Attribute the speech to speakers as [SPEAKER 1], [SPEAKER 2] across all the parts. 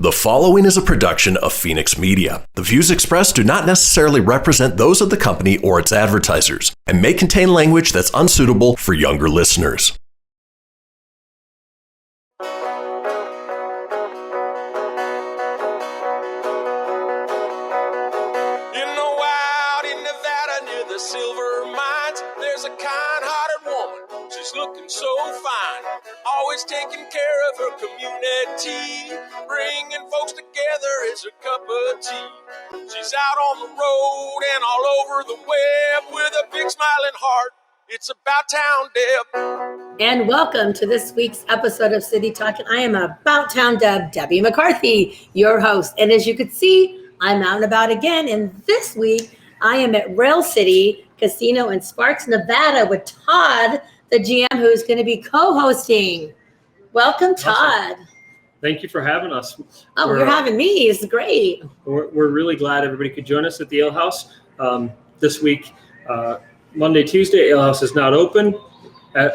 [SPEAKER 1] The following is a production of Fenix Media. The views expressed do not necessarily represent those of the company or its advertisers and may contain language that's unsuitable for younger listeners.
[SPEAKER 2] Looking so fine, always taking care of her community, bringing folks together is her cup of tea. She's out on the road and all over the web with a big smiling heart. It's About Town Deb.
[SPEAKER 3] And welcome to this week's episode of City Talk. I am About Town Deb, Debbie McCarthy, your host. And as you can see, I'm out and about again. And this week, I am at Rail City Casino in Sparks, Nevada with Todd, the GM, who's going to be co-hosting. Welcome, Todd.
[SPEAKER 4] Awesome. Thank you for having us.
[SPEAKER 3] You're having me. It's great.
[SPEAKER 4] We're really glad everybody could join us at the Ale House this week. Monday, Tuesday, Ale House is not open.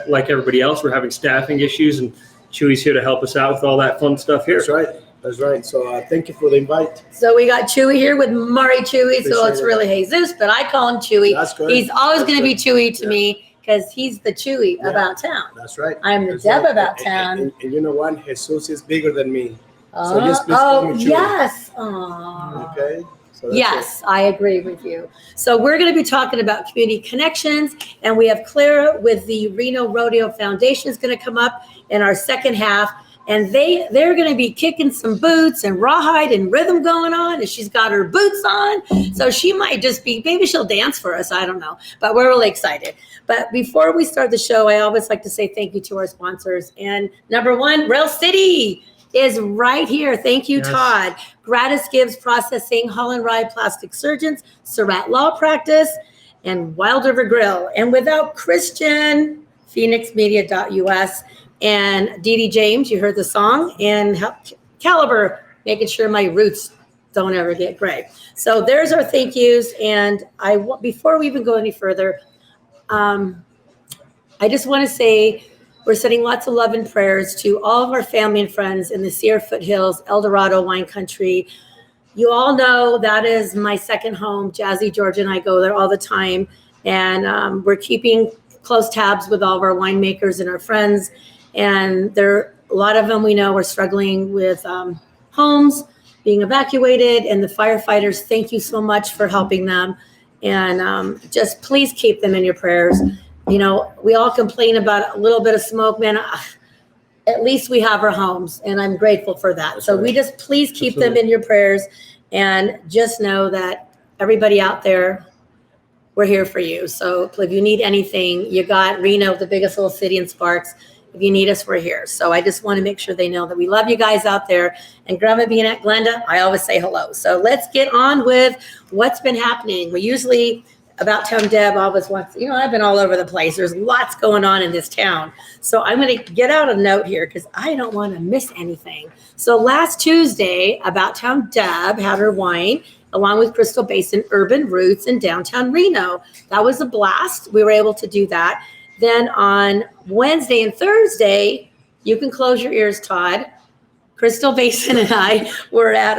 [SPEAKER 4] Like everybody else, we're having staffing issues, and Chuy's here to help us out with all that fun stuff here.
[SPEAKER 5] That's right. So thank you for the invite.
[SPEAKER 3] So we got Chuy here with Murray Chuy. So it's really Jesus, but I call him Chuy.
[SPEAKER 5] That's good.
[SPEAKER 3] He's always going to be Chuy to me, because he's the Chuy about town.
[SPEAKER 5] That's right.
[SPEAKER 3] I'm the Deb about town.
[SPEAKER 5] And you know what? Jesus is bigger than me. So just please call me Chuy.
[SPEAKER 3] Yes. Aww.
[SPEAKER 5] Okay. So
[SPEAKER 3] yes, I agree with you. So we're going to be talking about community connections, and we have Clara with the Reno Rodeo Foundation is going to come up in our second half. And they're going to be kicking some boots and rawhide and rhythm going on. And she's got her boots on. So she might just be, maybe she'll dance for us. I don't know. But we're really excited. But before we start the show, I always like to say thank you to our sponsors. And number one, Rail City is right here. Thank you, yes. Todd. GratisGives Processing, Wrye Plastic Surgeons, Surratt Law Practice, and Wild River Grille. And without Christian, FenixMedia.us. And Dee Dee James, you heard the song, and Caliber, making sure my roots don't ever get gray. So there's our thank yous. And before we even go any further, I just want to say we're sending lots of love and prayers to all of our family and friends in the Sierra Foothills, El Dorado wine country. You all know that is my second home. Jazzy, George, and I go there all the time. And we're keeping close tabs with all of our winemakers and our friends. And a lot of them we know are struggling with homes, being evacuated, and the firefighters, thank you so much for helping them. And just please keep them in your prayers. You know, we all complain about a little bit of smoke, man. At least we have our homes, and I'm grateful for that.
[SPEAKER 5] That's
[SPEAKER 3] so
[SPEAKER 5] right.
[SPEAKER 3] We just please keep them in your prayers, and just know that everybody out there, we're here for you. So if you need anything, you got Reno, the biggest little city in Sparks. If you need us, we're here. So I just want to make sure they know that we love you guys out there. And Grandma being at Glenda, I always say hello. So let's get on with what's been happening. We usually, About Town Deb always wants, I've been all over the place. There's lots going on in this town. So I'm going to get out a note here because I don't want to miss anything. So last Tuesday, About Town Deb had her wine along with Crystal Basin Urban Roots in downtown Reno. That was a blast. We were able to do that. Then on Wednesday and Thursday, you can close your ears, Todd. Crystal Basin and I were at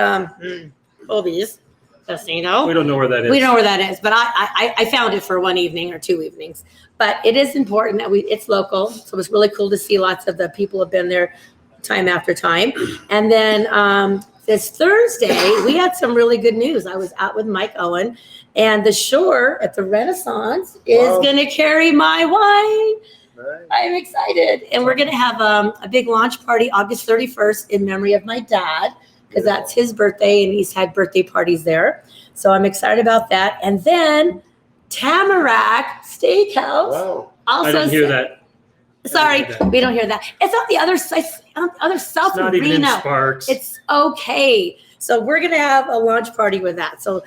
[SPEAKER 3] Obie's Casino.
[SPEAKER 4] We don't know where that is.
[SPEAKER 3] We don't know where that is, but I found it for one evening or 2 evenings. But it is important that it's local, so it was really cool to see lots of the people have been there time after time. And then this Thursday, we had some really good news. I was out with Mike Owen, and the Shore at the Renaissance is going to carry my wine. Right. I'm excited. And we're going to have a big launch party August 31st in memory of my dad, because that's his birthday, and he's had birthday parties there. So I'm excited about that. And then Tamarack Steakhouse.
[SPEAKER 5] Wow.
[SPEAKER 3] Also
[SPEAKER 4] I didn't hear that.
[SPEAKER 3] Sorry, we don't hear that. It's on the other side, south of Reno.
[SPEAKER 4] Not even in Sparks.
[SPEAKER 3] It's okay. So we're going to have a launch party with that. So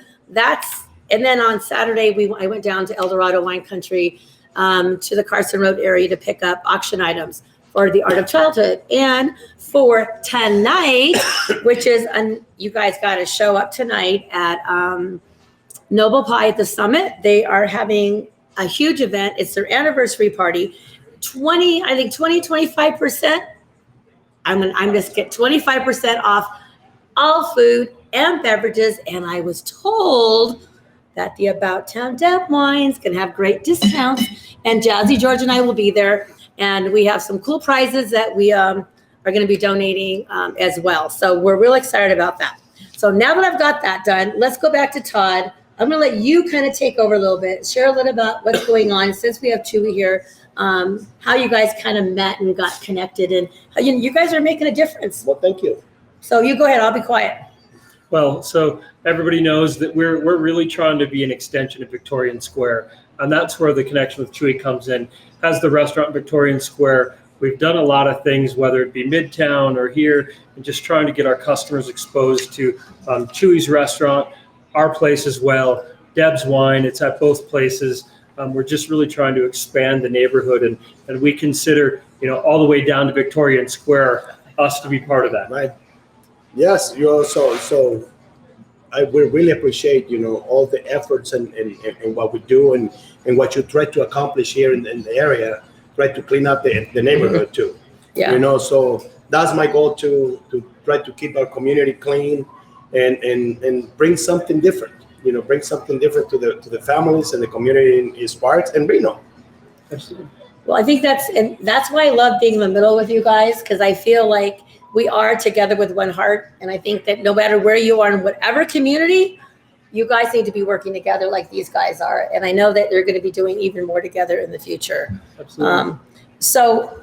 [SPEAKER 3] and then on Saturday, I went down to El Dorado Wine Country to the Carson Road area to pick up auction items for the Art of Childhood. And for tonight, which is, you guys got to show up tonight at Noble Pie at the Summit. They are having a huge event. It's their anniversary party. 25%. I'm just get 25% off all food and beverages. And I was told that the About Town Deb wines can have great discounts. And Jazzy, George, and I will be there. And we have some cool prizes that we are going to be donating as well. So we're real excited about that. So now that I've got that done, let's go back to Todd. I'm going to let you kind of take over a little bit, share a little about what's going on since we have Chuy here, how you guys kind of met and got connected, and how you guys are making a difference.
[SPEAKER 5] Well, thank you.
[SPEAKER 3] So you go ahead. I'll be quiet.
[SPEAKER 4] Well, so everybody knows that we're really trying to be an extension of Victorian Square, and that's where the connection with Chuy comes in. As the restaurant Victorian Square, we've done a lot of things, whether it be Midtown or here, and just trying to get our customers exposed to Chuy's restaurant, our place as well, Deb's Wine. It's at both places. We're just really trying to expand the neighborhood, and we consider, all the way down to Victorian Square, us to be part of that.
[SPEAKER 5] Right. Yes, we really appreciate, all the efforts and what we do and what you try to accomplish here in the area, try to clean up the neighborhood too.
[SPEAKER 3] Yeah.
[SPEAKER 5] So that's my goal, to try to keep our community clean and bring something different, bring something different to the families and the community in Sparks and Reno.
[SPEAKER 4] Absolutely.
[SPEAKER 3] Well, I think that's why I love being in the middle with you guys, because I feel like we are together with one heart. And I think that no matter where you are in whatever community, you guys need to be working together like these guys are. And I know that they're going to be doing even more together in the future.
[SPEAKER 4] Absolutely.
[SPEAKER 3] So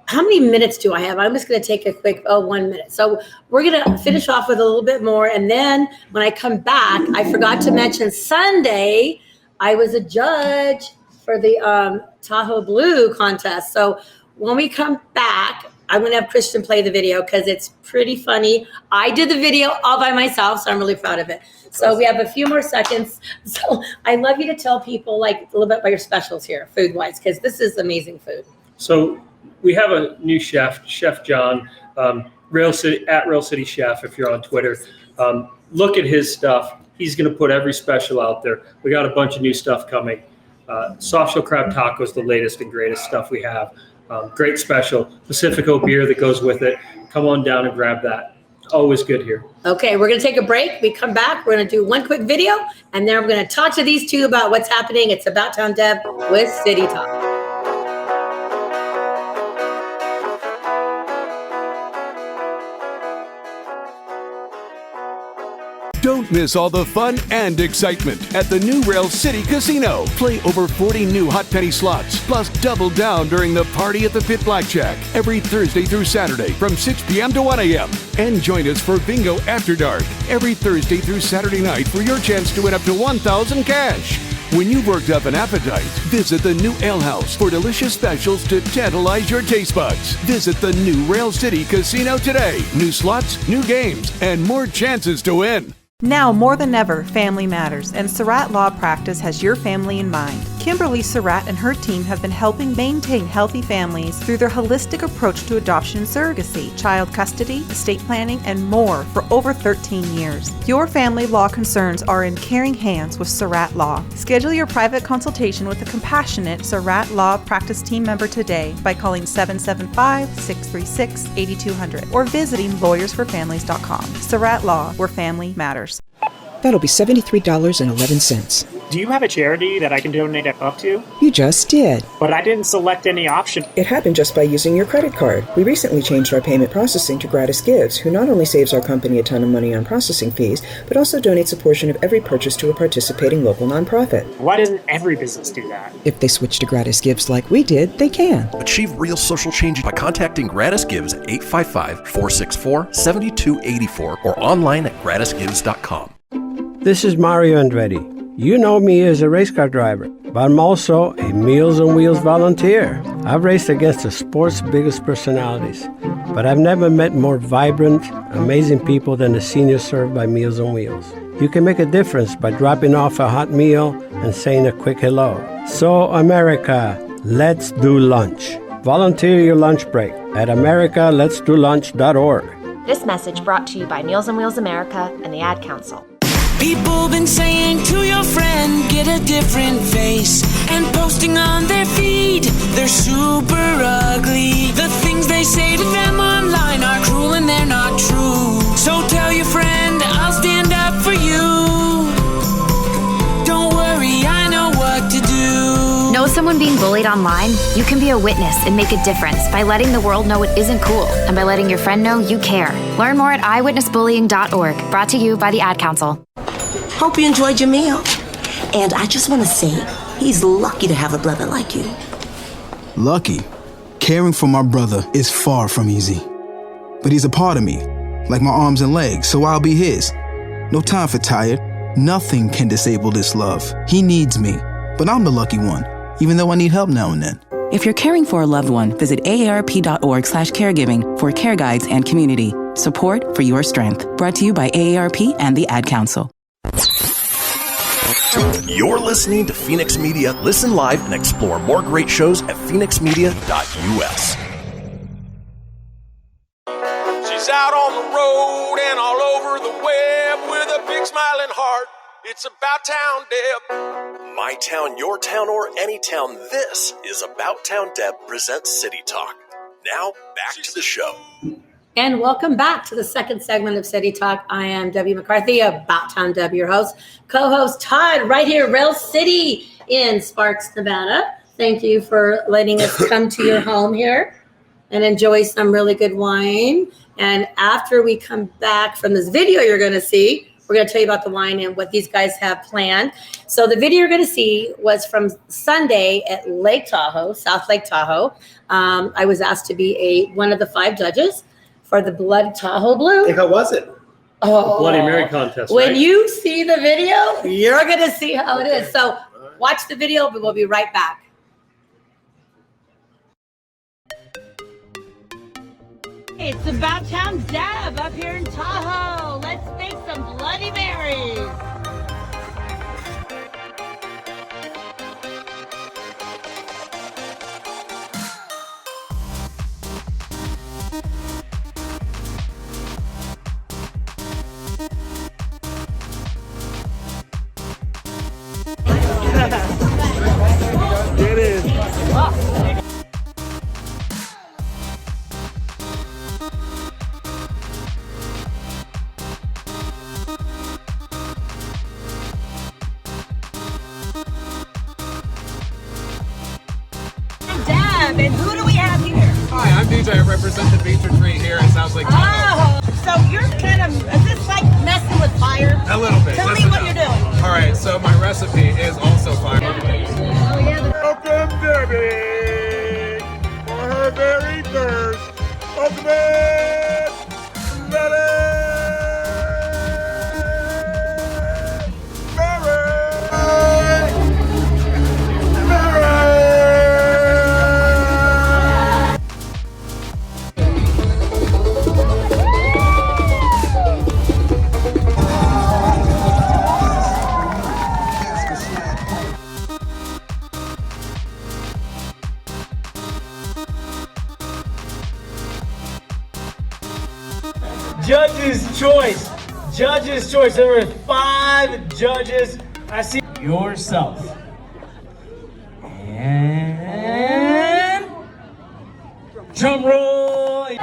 [SPEAKER 3] how many minutes do I have? I'm just going to take a quick 1 minute. So we're going to finish off with a little bit more. And then when I come back, I forgot to mention Sunday, I was a judge for the Tahoe Blue contest. So when we come back, I'm going to have Christian play the video because it's pretty funny. I did the video all by myself, so I'm really proud of it. So we have a few more seconds. So I'd love you to tell people like a little bit about your specials here, food-wise, because this is amazing food.
[SPEAKER 4] So we have a new chef, Chef John, Rail City Chef, if you're on Twitter. Look at his stuff. He's going to put every special out there. We got a bunch of new stuff coming. Soft shell crab tacos, the latest and greatest stuff we have. Great special. Pacifico beer that goes with it. Come on down and grab that. Always good here.
[SPEAKER 3] Okay, we're going to take a break. We come back. We're going to do one quick video, and then we're going to talk to these two about what's happening. It's About Town Deb with City Talk.
[SPEAKER 6] Don't miss all the fun and excitement at the new Rail City Casino. Play over 40 new hot penny slots, plus double down during the Party at the Pit Blackjack every Thursday through Saturday from 6 p.m. to 1 a.m. And join us for Bingo After Dark every Thursday through Saturday night for your chance to win up to $1,000 cash. When you've worked up an appetite, visit the new Ale House for delicious specials to tantalize your taste buds. Visit the new Rail City Casino today. New slots, new games, and more chances to win.
[SPEAKER 7] Now more than ever, family matters, and Surratt Law Practice has your family in mind. Kimberly Surratt and her team have been helping maintain healthy families through their holistic approach to adoption and surrogacy, child custody, estate planning, and more for over 13 years. Your family law concerns are in caring hands with Surratt Law. Schedule your private consultation with a compassionate Surratt Law Practice team member today by calling 775-636-8200 or visiting lawyersforfamilies.com. Surratt Law, where family matters.
[SPEAKER 8] That'll be $73.11.
[SPEAKER 9] Do you have a charity that I can donate a buck to?
[SPEAKER 8] You just did.
[SPEAKER 9] But I didn't select any option.
[SPEAKER 8] It happened just by using your credit card. We recently changed our payment processing to GratisGives, who not only saves our company a ton of money on processing fees, but also donates a portion of every purchase to a participating local nonprofit.
[SPEAKER 9] Why doesn't every business do that?
[SPEAKER 8] If they switch to GratisGives like we did, they can.
[SPEAKER 1] Achieve real social change by contacting GratisGives at 855-464-7284 or online at gratisgives.com.
[SPEAKER 10] This is Mario Andretti. You know me as a race car driver, but I'm also a Meals on Wheels volunteer. I've raced against the sport's biggest personalities, but I've never met more vibrant, amazing people than the seniors served by Meals on Wheels. You can make a difference by dropping off a hot meal and saying a quick hello. So, America, let's do lunch. Volunteer your lunch break at americaletsdolunch.org.
[SPEAKER 11] This message brought to you by Meals on Wheels America and the Ad Council.
[SPEAKER 12] People been saying to your friend, get a different face, and posting on their feed, they're super ugly. The things they say to them online are cruel and they're not true. So tell your
[SPEAKER 11] hate online, you can be a witness and make a difference by letting the world know it isn't cool and by letting your friend know you care. Learn more at eyewitnessbullying.org. Brought to you by the Ad Council.
[SPEAKER 13] Hope you enjoyed your meal. And I just want to say, he's lucky to have a brother like you.
[SPEAKER 14] Lucky? Caring for my brother is far from easy. But he's a part of me, like my arms and legs, so I'll be his. No time for tired. Nothing can disable this love. He needs me, but I'm the lucky one, even though I need help now and then.
[SPEAKER 15] If you're caring for a loved one, visit aarp.org/caregiving for care guides and community. Support for your strength. Brought to you by AARP and the Ad Council.
[SPEAKER 1] You're listening to Fenix Media. Listen live and explore more great shows at phoenixmedia.us.
[SPEAKER 2] She's out on the road and all over the web with a big smiling heart. It's About Town Deb.
[SPEAKER 1] My town, your town, or any town. This is About Town Deb presents City Talk. Now, back to the show.
[SPEAKER 3] And welcome back to the second segment of City Talk. I am Debbie McCarthy, About Town Deb, your host. Co-host Todd, right here, Rail City in Sparks, Nevada. Thank you for letting us come to your home here and enjoy some really good wine. And after we come back from this video you're going to see, we're going to tell you about the wine and what these guys have planned. So the video you're going to see was from Sunday at Lake Tahoe, South Lake Tahoe. I was asked to be one of the 5 judges for the Blood Tahoe Blue.
[SPEAKER 5] And how was it?
[SPEAKER 3] Oh,
[SPEAKER 4] Bloody Mary contest.
[SPEAKER 3] When
[SPEAKER 4] right?
[SPEAKER 3] you see the video, you're going to see how it is. So watch the video, but we'll be right back. It's About Town Deb up here in Tahoe. Let's make some Bloody Marys.
[SPEAKER 2] It is.
[SPEAKER 3] Deb, and who do we have here?
[SPEAKER 16] Hi, I'm DJ. I represent the Beach Retreat here in South Lake Tahoe.
[SPEAKER 3] Oh, so you're kind of, is this like messing with fire?
[SPEAKER 16] A little bit.
[SPEAKER 3] Tell me what you're doing.
[SPEAKER 16] All right, so my recipe is also fire.
[SPEAKER 3] Oh, yeah.
[SPEAKER 2] Welcome, Debbie, for her very first ultimate Bloody
[SPEAKER 17] Judge's choice. Judge's choice. There were 5 judges. I see yourself. And drum roll. Okay.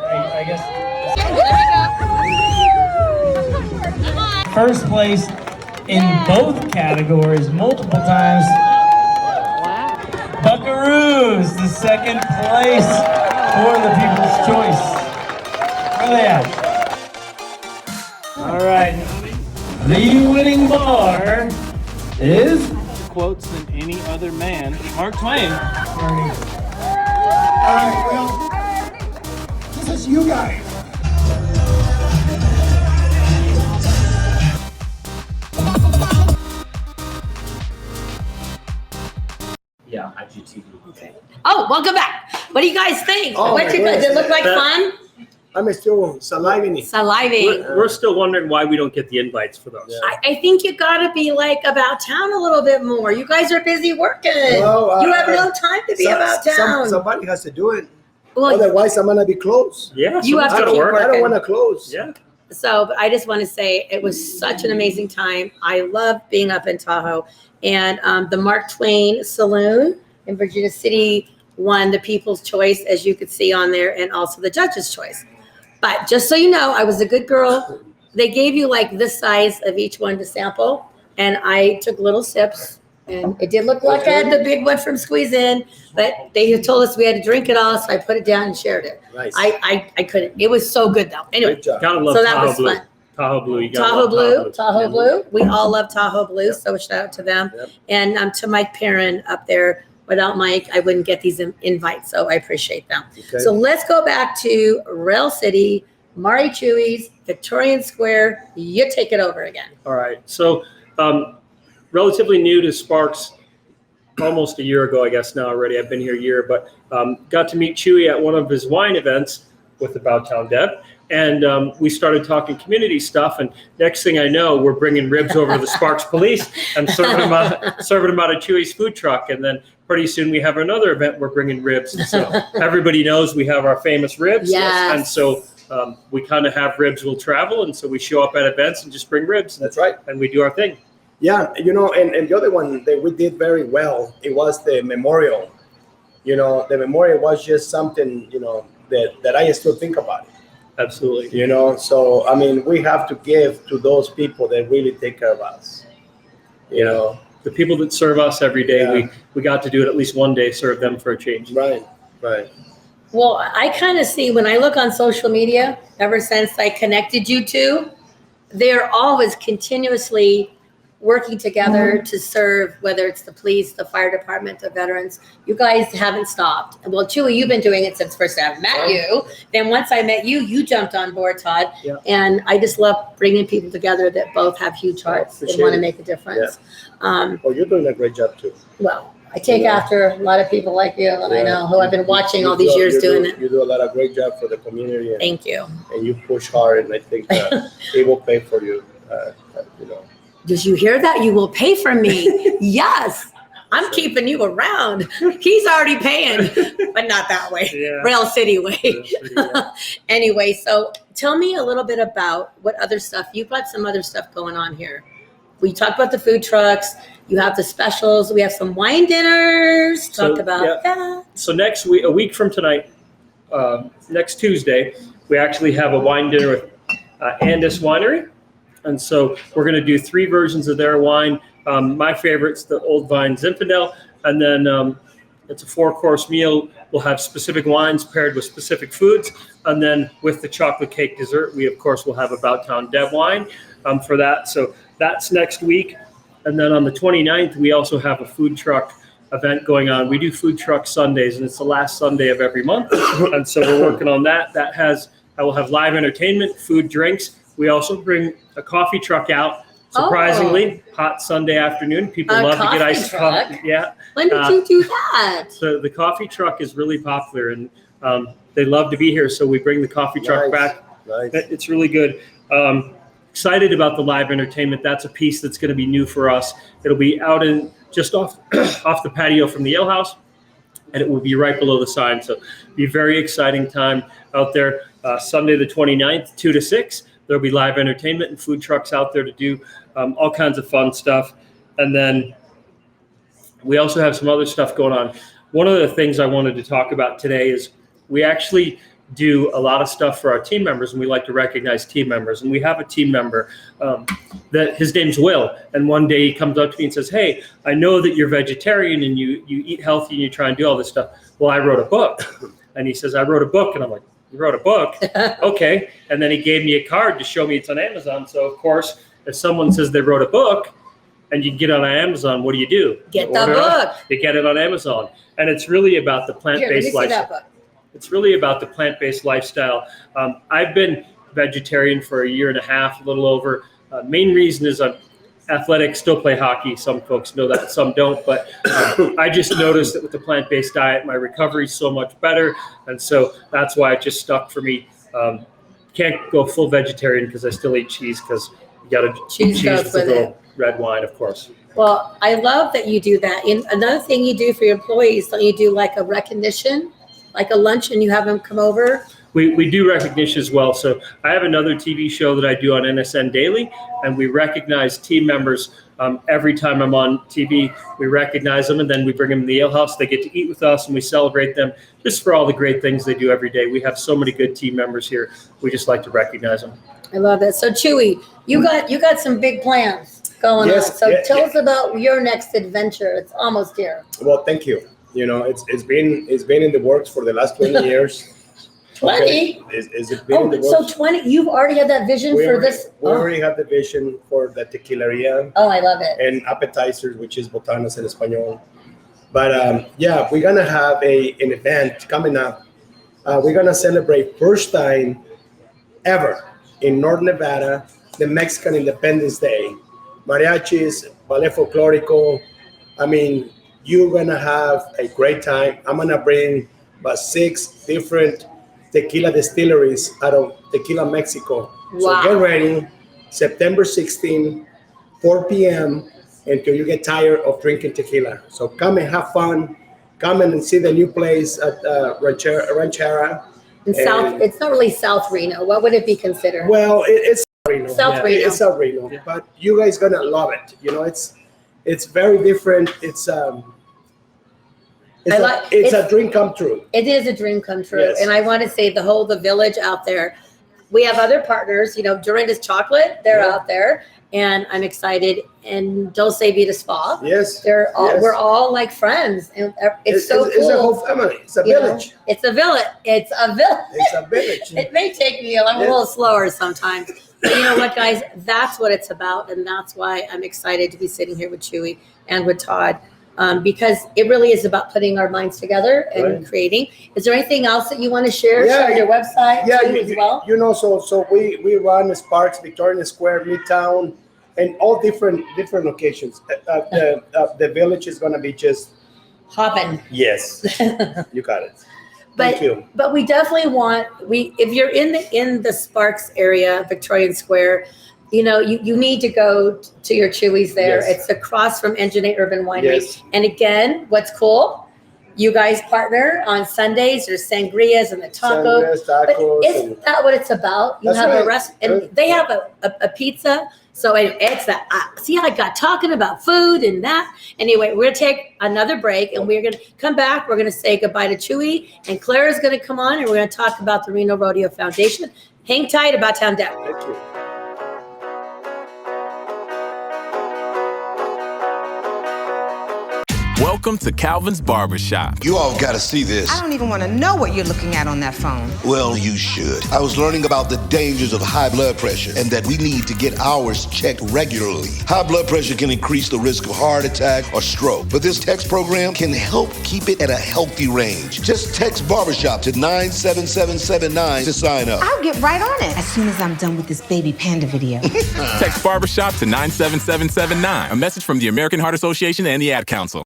[SPEAKER 17] I guess. First place in both categories multiple times. Buckaroos, the second place for the People's Choice. Where are they at? All right. The winning bar is
[SPEAKER 18] quotes than any other man, Mark Twain.
[SPEAKER 19] All right, well, this is you guys.
[SPEAKER 17] Yeah, IGTV.
[SPEAKER 3] Okay. Oh, welcome back. What do you guys think?
[SPEAKER 5] Oh,
[SPEAKER 3] What you guys? Does it look like fun?
[SPEAKER 5] I'm still saliving.
[SPEAKER 4] We're still wondering why we don't get the invites for those.
[SPEAKER 3] I think you got to be like about town a little bit more. You guys are busy working.
[SPEAKER 5] Well,
[SPEAKER 3] you have no time to be about town.
[SPEAKER 5] Somebody has to do it.
[SPEAKER 3] Well,
[SPEAKER 5] otherwise, I'm gonna be closed.
[SPEAKER 4] Yeah,
[SPEAKER 3] you have to keep working.
[SPEAKER 5] I don't want to close.
[SPEAKER 4] Yeah.
[SPEAKER 3] So, but I just want to say it was such an amazing time. I love being up in Tahoe, and the Mark Twain Saloon in Virginia City won the People's Choice, as you could see on there, and also the Judge's Choice. But just so you know, I was a good girl. They gave you like this size of each one to sample, and I took little sips, And it did look like I had the big one from Squeeze In, but they had told us we had to drink it all, so I put it down and shared it.
[SPEAKER 5] Nice.
[SPEAKER 3] I couldn't. It was so good though. Anyway,
[SPEAKER 5] Good job.
[SPEAKER 4] Gotta love
[SPEAKER 3] so that
[SPEAKER 4] Tahoe
[SPEAKER 3] was
[SPEAKER 4] Blue.
[SPEAKER 3] fun.
[SPEAKER 4] Tahoe Blue. You gotta
[SPEAKER 3] Tahoe
[SPEAKER 4] love
[SPEAKER 3] Blue, Tahoe
[SPEAKER 4] Yeah.
[SPEAKER 3] Blue. We all love Tahoe Blue, so shout out to them.
[SPEAKER 5] Yep.
[SPEAKER 3] And to Mike Perrin up there. Without Mike, I wouldn't get these invites, so I appreciate them.
[SPEAKER 5] Okay.
[SPEAKER 3] So let's go back to Rail City, Mari Chuy's, Victorian Square. You take it over again.
[SPEAKER 4] All right. So, relatively new to Sparks, almost a year ago, I guess now already. I've been here a year, but got to meet Chuy at one of his wine events with About Town Deb. And we started talking community stuff. And next thing I know, we're bringing ribs over to the Sparks Police and serving them out of Chuy's food truck. And then pretty soon we have another event. We're bringing ribs. And so everybody knows we have our famous ribs.
[SPEAKER 3] Yes.
[SPEAKER 4] And so we kind of have ribs will travel. And so we show up at events and just bring ribs.
[SPEAKER 5] That's right.
[SPEAKER 4] And we do our thing.
[SPEAKER 5] Yeah, and the other one that we did very well, it was the memorial. The memorial was just something, that I still think about it.
[SPEAKER 4] Absolutely.
[SPEAKER 5] So, I mean, we have to give to those people that really take care of us.
[SPEAKER 4] The people that serve us every day, we got to do it at least one day, serve them for a change.
[SPEAKER 5] Right.
[SPEAKER 3] Well, I kind of see when I look on social media, ever since I connected you two, they're always continuously working together to serve, whether it's the police, the fire department, the veterans. You guys haven't stopped. Well, Chuy, you've been doing it since first I met you. Then once I met you, you jumped on board, Todd.
[SPEAKER 4] Yeah.
[SPEAKER 3] And I just love bringing people together that both have huge hearts and want to make a difference.
[SPEAKER 5] You're doing a great job too.
[SPEAKER 3] Well, I take after a lot of people like you, and I know who I've been watching all these years doing it.
[SPEAKER 5] You do a lot of great job for the community. And,
[SPEAKER 3] Thank you.
[SPEAKER 5] And you push hard, and I think it will pay for you.
[SPEAKER 3] Did you hear that? You will pay for me. Yes. I'm keeping you around. He's already paying, but not that way.
[SPEAKER 4] Yeah.
[SPEAKER 3] Rail City way.
[SPEAKER 4] Rail City, yeah.
[SPEAKER 3] Anyway, so tell me a little bit about what other stuff. You've got some other stuff going on here. We talked about the food trucks. You have the specials. We have some wine dinners. Talk about that.
[SPEAKER 4] So next week, a week from tonight, next Tuesday, we actually have a wine dinner with Andis Winery. And so we're going to do 3 versions of their wine. My favorite's the Old Vine Zinfandel. And then it's a 4-course meal. We'll have specific wines paired with specific foods. And then with the chocolate cake dessert, we, of course, will have About Town Deb wine for that. So that's next week. And then on the 29th, we also have a food truck event going on. We do food truck Sundays, and it's the last Sunday of every month. And so we're working on that. I will have live entertainment, food, drinks. We also bring a coffee truck out. Surprisingly, hot Sunday afternoon. People love to get iced coffee. Yeah.
[SPEAKER 3] When did you do that?
[SPEAKER 4] So the coffee truck is really popular, and they love to be here. So we bring the coffee truck back.
[SPEAKER 5] Nice.
[SPEAKER 4] It's really good. Excited about the live entertainment. That's a piece that's going to be new for us. It'll be out in just off the patio from the ale house, and it will be right below the sign. So it'll be a very exciting time out there. Sunday the 29th, 2 to 6. There'll be live entertainment and food trucks out there to do all kinds of fun stuff. And then we also have some other stuff going on. One of the things I wanted to talk about today is we actually do a lot of stuff for our team members, and we like to recognize team members. And we have a team member that his name's Will. And one day he comes up to me and says, "Hey, I know that you're vegetarian and you eat healthy and you try and do all this stuff. Well, I wrote a book." And he says, "I wrote a book." And I'm like, "You wrote a book?" Okay. And then he gave me a card to show me it's on Amazon. So, of course, if someone says they wrote a book and you can get it on Amazon, what do?
[SPEAKER 3] Get the book.
[SPEAKER 4] You get it on Amazon. And it's really about the plant-based lifestyle. It's really about the plant-based lifestyle. I've been vegetarian for a year and a half, a little over. Main reason is I'm athletic, still play hockey. Some folks know that, some don't. But I just noticed that with the plant-based diet, my recovery is so much better. And so that's why it just stuck for me. Can't go full vegetarian because I still eat cheese, because you got to cheese with the red wine, of course.
[SPEAKER 3] Well, I love that you do that. And another thing you do for your employees, don't you do like a recognition, like a lunch, and you have them come over?
[SPEAKER 4] We do recognition as well. So I have another TV show that I do on NSN Daily, and we recognize team members every time I'm on TV. We recognize them, and then we bring them to the ale house. They get to eat with us, and we celebrate them just for all the great things they do every day. We have so many good team members here. We just like to recognize them.
[SPEAKER 3] I love that. So Chuy, you got some big plans going
[SPEAKER 5] Yes,
[SPEAKER 3] on. So
[SPEAKER 5] yeah,
[SPEAKER 3] tell
[SPEAKER 5] yeah.
[SPEAKER 3] us about your next adventure. It's almost here.
[SPEAKER 5] Well, thank you. You know, it's been in the works for the last 20 years.
[SPEAKER 3] 20?
[SPEAKER 5] Okay. Is it been in the
[SPEAKER 3] So
[SPEAKER 5] works?
[SPEAKER 3] 20, you've already had that vision for this?
[SPEAKER 5] We already have the vision for the tequileria.
[SPEAKER 3] Oh, I love it.
[SPEAKER 5] And appetizers, which is botanas in Espanol. But yeah, we're gonna have an event coming up. We're gonna celebrate first time ever in North Nevada, the Mexican Independence Day. Mariachis, ballet folklorico. I mean, you're gonna have a great time. I'm gonna bring about 6 different tequila distilleries out of Tequila, Mexico.
[SPEAKER 3] Wow.
[SPEAKER 5] So get ready, September 16, 4 p.m. until you get tired of drinking tequila. So come and have fun. Come in and see the new place at Ranchera.
[SPEAKER 3] In South, it's not really South Reno. What would it be considered?
[SPEAKER 5] Well, it's Reno.
[SPEAKER 3] South Reno.
[SPEAKER 5] It's South Reno. Yeah. But you guys gonna love it. You know, it's very different. It's a dream come true.
[SPEAKER 3] It is a dream come true.
[SPEAKER 5] Yes.
[SPEAKER 3] And I want to say the village out there. We have other partners, you know, DeRemer's Chocolate, they're out there. And I'm excited. And Dulce Vita Spa.
[SPEAKER 5] Yes.
[SPEAKER 3] We're all like friends. And it's so cool.
[SPEAKER 5] It's a whole family. It's a village.
[SPEAKER 3] It's a village. It's a village.
[SPEAKER 5] It's a village.
[SPEAKER 3] It may take me a little slower sometimes. But you know what, guys? That's what it's about. And that's why I'm excited to be sitting here with Chuy and with Todd. Because it really is about putting our minds together and creating. Is there anything else that you want to share?
[SPEAKER 5] Yeah.
[SPEAKER 3] Share your website too, as well?
[SPEAKER 5] You know, so we run Sparks, Victoria Square, Midtown, and all different locations. The village is going to be just
[SPEAKER 3] hopping.
[SPEAKER 5] Yes, you got it.
[SPEAKER 3] But,
[SPEAKER 5] Thank you.
[SPEAKER 3] But we definitely if you're in the Sparks area, Victorian Square, you know, you need to go to your Chuy's there.
[SPEAKER 5] Yes.
[SPEAKER 3] It's across from Engineer Urban Winery.
[SPEAKER 5] Yes.
[SPEAKER 3] And again, what's cool, you guys partner on Sundays. There's sangrias and the tacos. But isn't that what it's about? You have a restaurant, and they have a pizza. So it's that. See how I got talking about food and that. Anyway, we're going to take another break, and we're going to come back. We're going to say goodbye to Chuy, and Clara's going to come on, and we're going to talk about the Reno Rodeo Foundation. Hang tight, About Town Down.
[SPEAKER 5] Thank you.
[SPEAKER 20] Welcome to Calvin's Barbershop.
[SPEAKER 21] You all gotta see this.
[SPEAKER 22] I don't even want to know what you're looking at on that phone.
[SPEAKER 21] Well, you should. I was learning about the dangers of high blood pressure and that we need to get ours checked regularly. High blood pressure can increase the risk of heart attack or stroke, but this text program can help keep it at a healthy range. Just text Barbershop to 97779 to sign up.
[SPEAKER 22] I'll get right on it as soon as I'm done with this baby panda video.
[SPEAKER 20] Text Barbershop to 97779. A message from the American Heart Association and the Ad Council.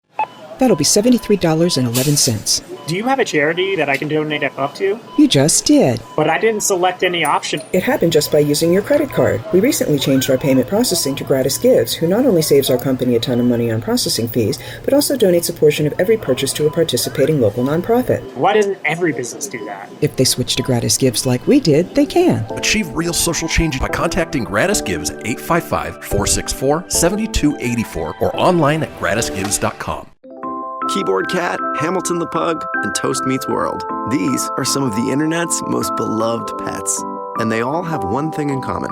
[SPEAKER 8] That'll be $73.11.
[SPEAKER 9] Do you have a charity that I can donate up to?
[SPEAKER 8] You just did.
[SPEAKER 9] But I didn't select any option.
[SPEAKER 8] It happened just by using your credit card. We recently changed our payment processing to GratisGives, who not only saves our company a ton of money on processing fees, but also donates a portion of every purchase to a participating local nonprofit.
[SPEAKER 9] Why doesn't every business do that?
[SPEAKER 8] If they switch to GratisGives like we did, they can.
[SPEAKER 1] Achieve real social change by contacting GratisGives at 855-464-7284 or online at gratisgives.com.
[SPEAKER 23] Keyboard Cat, Hamilton the Pug, and Toast Meets World. These are some of the internet's most beloved pets. And they all have one thing in common.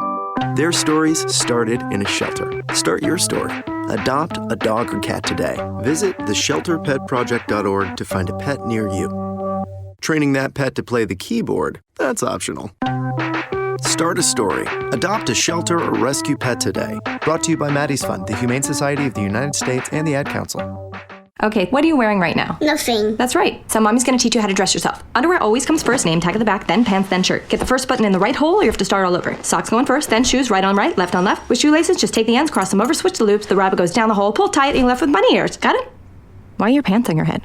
[SPEAKER 23] Their stories started in a shelter. Start your story. Adopt a dog or cat today. Visit theshelterpetproject.org to find a pet near you. Training that pet to play the keyboard, that's optional. Start a story. Adopt a shelter or rescue pet today. Brought to you by Maddie's Fund, the Humane Society of the United States, and the Ad Council.
[SPEAKER 24] Okay, what are you wearing right now?
[SPEAKER 25] Nothing.
[SPEAKER 24] That's right. So mommy's gonna teach you how to dress yourself. Underwear always comes first, name tag at the back, then pants, then shirt. Get the first button in the right hole or you have to start all over. Socks going first, then shoes, right on right, left on left. With shoelaces, just take the ends, cross them over, switch the loops, the rabbit goes down the hole, pull tight, and you're left with bunny ears. Got it? Why are your pants on your head?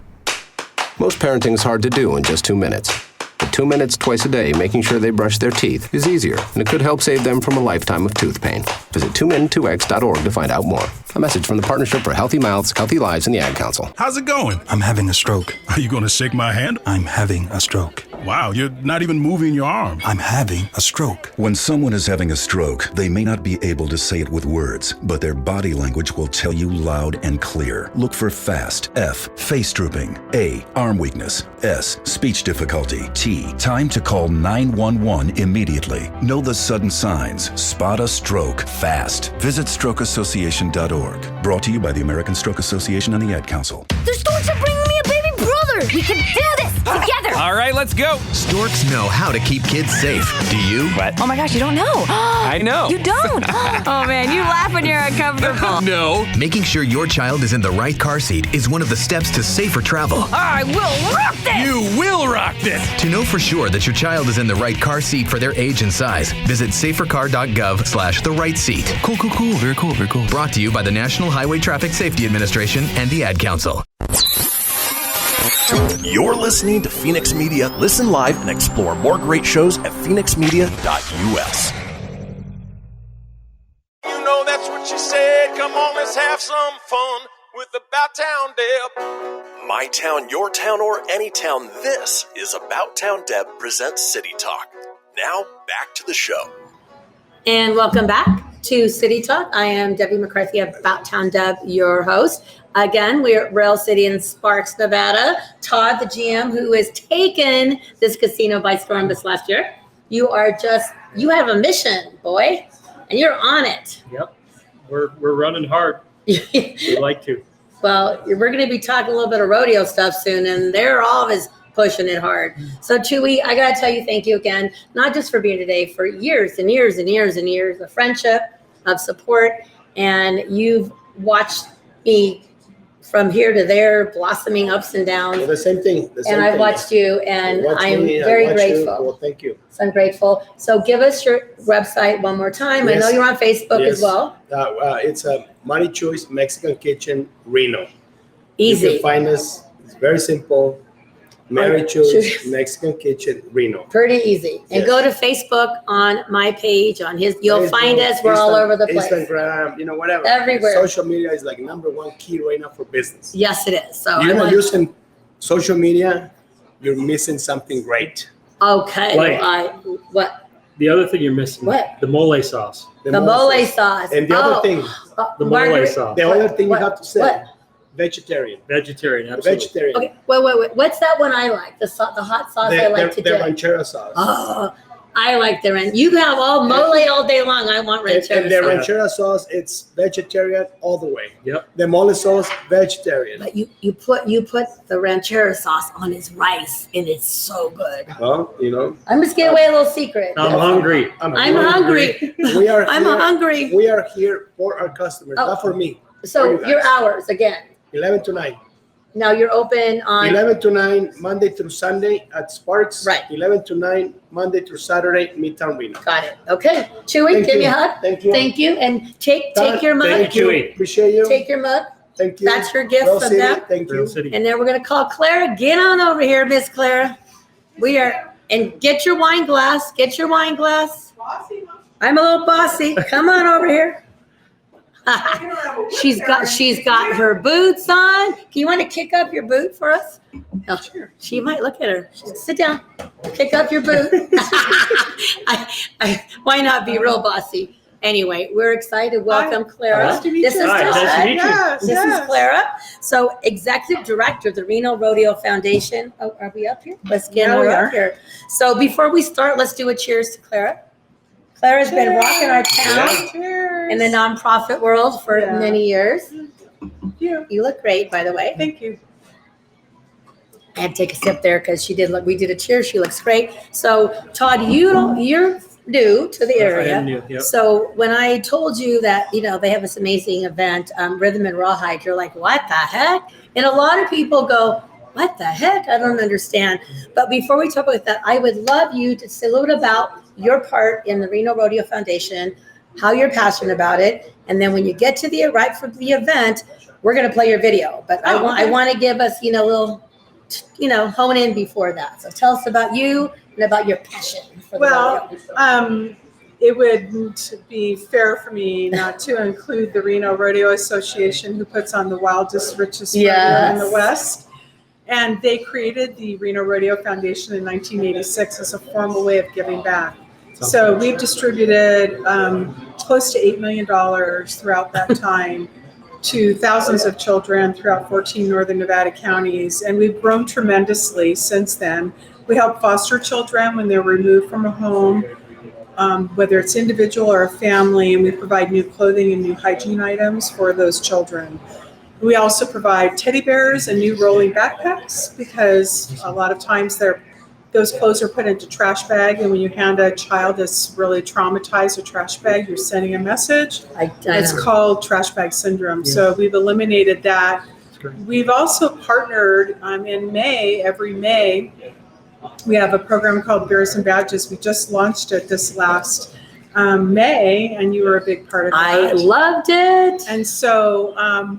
[SPEAKER 26] Most parenting is hard to do in just 2 minutes. But 2 minutes twice a day making sure they brush their teeth is easier, and it could help save them from a lifetime of tooth pain. Visit 2min2x.org to find out more. A message from the Partnership for Healthy Mouths, Healthy Lives, and the Ad Council.
[SPEAKER 27] How's it going? I'm having a stroke. Are you going to shake my hand? I'm having a stroke. Wow, you're not even moving your arm. I'm having a stroke.
[SPEAKER 28] When someone is having a stroke, they may not be able to say it with words, but their body language will tell you loud and clear. Look for FAST. F, face drooping. A, arm weakness. S, speech difficulty. T, key. Time to call 911 immediately. Know the sudden signs. Spot a stroke fast. Visit strokeassociation.org. Brought to you by the American Stroke Association and the Ad Council.
[SPEAKER 6] The storks are bringing me a baby brother. We can do this together.
[SPEAKER 7] All right, let's go. Storks know how to keep kids safe. Do you?
[SPEAKER 6] What? Oh my gosh, you don't know.
[SPEAKER 7] I know.
[SPEAKER 6] You don't? Oh man, you laugh when you're uncomfortable.
[SPEAKER 7] No. Making sure your child is in the right car seat is one of the steps to safer travel.
[SPEAKER 6] I will rock this.
[SPEAKER 7] You will rock this. To know for sure that your child is in the right car seat for their age and size, visit safercar.gov/the-right-seat. Cool. Very cool. Brought to you by the National Highway Traffic Safety Administration and the Ad Council.
[SPEAKER 1] You're listening to Fenix Media. Listen live and explore more great shows at phoenixmedia.us.
[SPEAKER 2] You know that's what she said. Come on, let's have some fun with About Town Deb.
[SPEAKER 1] My town, your town, or any town, this is About Town Deb presents City Talk. Now, back to the show.
[SPEAKER 3] And welcome back to City Talk. I am Debbie McCarthy of About Town Deb, your host. Again, we're at Rail City in Sparks, Nevada. Todd, the GM, who has taken this casino by storm this last year. You have a mission, boy, and you're on it.
[SPEAKER 4] Yep. We're running hard. We like to.
[SPEAKER 3] Well, we're going to be talking a little bit of rodeo stuff soon, and they're always pushing it hard. So, Chuy, I got to tell you thank you again, not just for being today, for years and years and years and years of friendship, of support, and you've watched me from here to there, blossoming ups and downs.
[SPEAKER 5] Well, the same thing.
[SPEAKER 3] And I've watched you, and I'm very grateful.
[SPEAKER 5] Well, thank you.
[SPEAKER 3] So I'm grateful. So give us your website one more time.
[SPEAKER 5] Yes.
[SPEAKER 3] I know you're on Facebook as well.
[SPEAKER 28] It's Money Choice Mexican Kitchen, Reno.
[SPEAKER 3] Easy.
[SPEAKER 28] You can find us. It's very simple. Money Choice Mexican Kitchen, Reno.
[SPEAKER 3] Pretty easy. And go to Facebook on my page, on his. You'll find us. We're all over the place.
[SPEAKER 28] Instagram, whatever.
[SPEAKER 3] Everywhere.
[SPEAKER 28] Social media is like #1 key right now for business.
[SPEAKER 3] Yes, it is. So
[SPEAKER 28] you're not using social media, you're missing something great.
[SPEAKER 3] Okay.
[SPEAKER 4] Like,
[SPEAKER 3] what?
[SPEAKER 4] The other thing you're missing.
[SPEAKER 3] What?
[SPEAKER 4] The mole sauce.
[SPEAKER 3] The mole sauce.
[SPEAKER 28] And the other thing.
[SPEAKER 4] The mole sauce.
[SPEAKER 28] The other thing you have to say.
[SPEAKER 3] What?
[SPEAKER 28] Vegetarian.
[SPEAKER 4] Absolutely.
[SPEAKER 28] Vegetarian.
[SPEAKER 3] Okay, wait. What's that one I like? The hot sauce I like to do.
[SPEAKER 28] The ranchera sauce.
[SPEAKER 3] Oh, I like the ranch. You can have all mole all day long. I want ranchera
[SPEAKER 28] and the
[SPEAKER 3] sauce.
[SPEAKER 28] ranchera sauce, it's vegetarian all the way.
[SPEAKER 4] Yep.
[SPEAKER 28] The mole sauce, vegetarian.
[SPEAKER 3] But you put the ranchera sauce on his rice, and it's so good.
[SPEAKER 28] Well,
[SPEAKER 3] I'm just giving away a little secret.
[SPEAKER 4] I'm hungry.
[SPEAKER 3] I'm hungry. I'm hungry.
[SPEAKER 28] We are here for our customers, not for me.
[SPEAKER 3] So your hours again.
[SPEAKER 28] 11 to 9.
[SPEAKER 3] Now you're open on
[SPEAKER 28] 11 to 9 Monday through Sunday at Sparks.
[SPEAKER 3] Right.
[SPEAKER 28] 11 to 9 Monday through Saturday, Midtown Reno.
[SPEAKER 3] Got it. Okay. Chuy, give me a hug.
[SPEAKER 28] Thank you.
[SPEAKER 3] Thank you. And take your mug.
[SPEAKER 28] Thank you. Appreciate you.
[SPEAKER 3] Take your mug.
[SPEAKER 28] Thank you.
[SPEAKER 3] That's your gift
[SPEAKER 28] Rail
[SPEAKER 3] from
[SPEAKER 28] City,
[SPEAKER 3] them.
[SPEAKER 28] Thank you.
[SPEAKER 3] And then we're gonna call Clara. Get on over here, Miss Clara. And get your wine glass. Get your wine glass. I'm a little bossy. Come on over here. She's got her boots on. You want to kick up your boot for us? Oh, sure. She might look at her. Sit down. Kick up your boot. Why not be real bossy? Anyway, we're excited. Welcome, Clara.
[SPEAKER 4] Nice to meet
[SPEAKER 3] This
[SPEAKER 4] you.
[SPEAKER 3] is
[SPEAKER 4] Nice to meet you.
[SPEAKER 3] This is Clara. So, Executive Director of the Reno Rodeo Foundation. Oh, are we up here? Let's get her up here. So, before we start, let's do a cheers to Clara. Clara's been rocking our town in the nonprofit world for many years. You look great, by the way.
[SPEAKER 10] Thank you.
[SPEAKER 3] I had to take a sip there because we did a cheer. She looks great. So, Todd, you're new to the area.
[SPEAKER 4] I am new, yep.
[SPEAKER 3] So when I told you that, they have this amazing event, Rhythm and Rawhide, you're like, what the heck? And a lot of people go, what the heck? I don't understand. But before we talk about that, I would love you to say a little bit about your part in the Reno Rodeo Foundation, how you're passionate about it. And then when you get to the event, we're going to play your video. But I want to give us, a little, hone in before that. So tell us about you and about your passion for the rodeo.
[SPEAKER 10] It wouldn't be fair for me not to include the Reno Rodeo Association, who puts on the wildest, richest rodeo in the West. And they created the Reno Rodeo Foundation in 1986 as a formal way of giving back. So we've distributed close to $8 million throughout that time to thousands of children throughout 14 northern Nevada counties. And we've grown tremendously since then. We help foster children when they're removed from a home, whether it's individual or a family, and we provide new clothing and new hygiene items for those children. We also provide teddy bears and new rolling backpacks because a lot of times those clothes are put into trash bag, and when you hand a child that's really traumatized a trash bag, you're sending a message. It's called trash bag syndrome. Yeah. So we've eliminated that. We've also partnered in May, every May, we have a program called Bears and Badges. We just launched it this last May, and you were a big part of that.
[SPEAKER 3] I loved it.
[SPEAKER 10] And so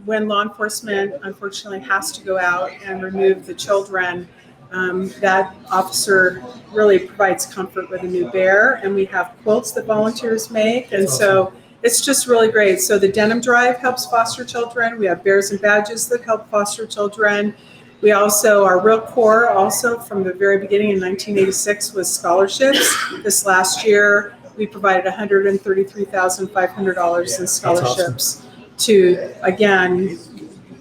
[SPEAKER 10] when law enforcement, unfortunately, has to go out and remove the children, that officer really provides comfort with a new bear. And we have quilts that volunteers make. And so it's just really great. So the Denim Drive helps foster children. We have Bears and Badges that help foster children. We also, our real core also from the very beginning in 1986 was scholarships. This last year, we provided $133,500 in scholarships to, again,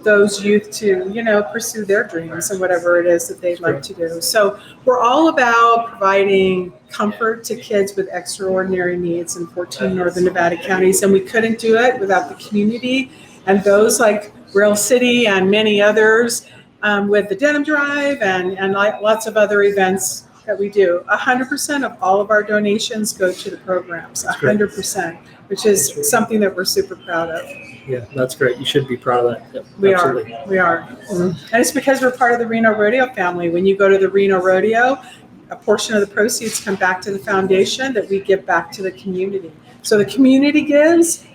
[SPEAKER 10] those youth to, pursue their dreams and whatever it is that they'd like to do. So we're all about providing comfort to kids with extraordinary needs in 14 Northern Nevada counties. And we couldn't do it without the community and those like Grille City and many others with the Denim Drive and lots of other events that we do. 100% of all of our donations go to the programs, 100%, which is something that we're super proud of.
[SPEAKER 4] Yeah, that's great. You should be proud of that. Yep,
[SPEAKER 10] we are. Mm-hmm. And it's because we're part of the Reno Rodeo family. When you go to the Reno Rodeo, a portion of the proceeds come back to the foundation that we give back to the community. So the community gives,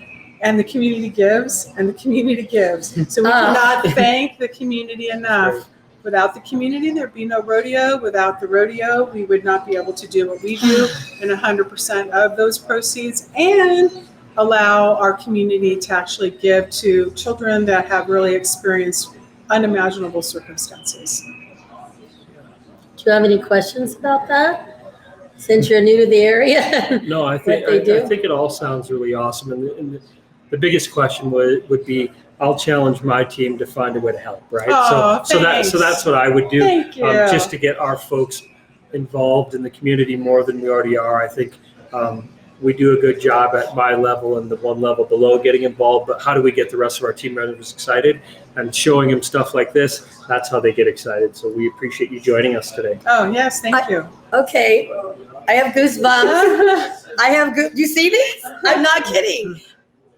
[SPEAKER 10] and the community gives, and the community gives. So we cannot thank the community enough. Without the community, there'd be no rodeo. Without the rodeo, we would not be able to do what we do, and 100% of those proceeds, and allow our community to actually give to children that have really experienced unimaginable circumstances.
[SPEAKER 3] Do you have any questions about that? Since you're new to the area?
[SPEAKER 4] No, I think it all sounds really awesome. And the biggest question would be, I'll challenge my team to find a way to help, right? So that's what I would do, just to get our folks involved in the community more than we already are. I think we do a good job at my level and the one level below getting involved, but how do we get the rest of our team members excited? And showing them stuff like this, that's how they get excited. So we appreciate you joining us today.
[SPEAKER 10] Oh, yes, thank you.
[SPEAKER 3] Okay, I have goosebumps. You see these? I'm not kidding.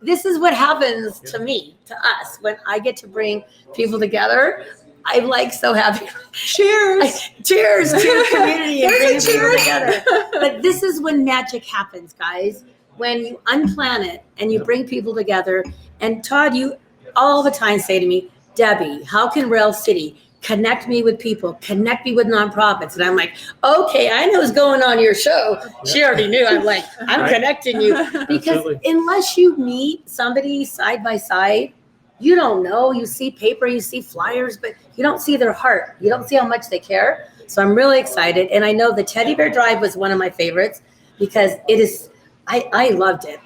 [SPEAKER 3] This is what happens to me, to us, when I get to bring people together. I'm like so happy.
[SPEAKER 10] Cheers.
[SPEAKER 3] Cheers to the community and bringing people together. But this is when magic happens, guys. When you unplan it and you bring people together. And Todd, you all the time say to me, Debbie, how can Rail City connect me with people, connect me with nonprofits? And I'm like, okay, I know what's going on your show. She already knew. I'm like, I'm connecting you. Because unless you meet somebody side by side, you don't know. You see paper, you see flyers, but you don't see their heart. You don't see how much they care. So I'm really excited. And I know the Teddy Bear Drive was one of my favorites because it is, I loved it.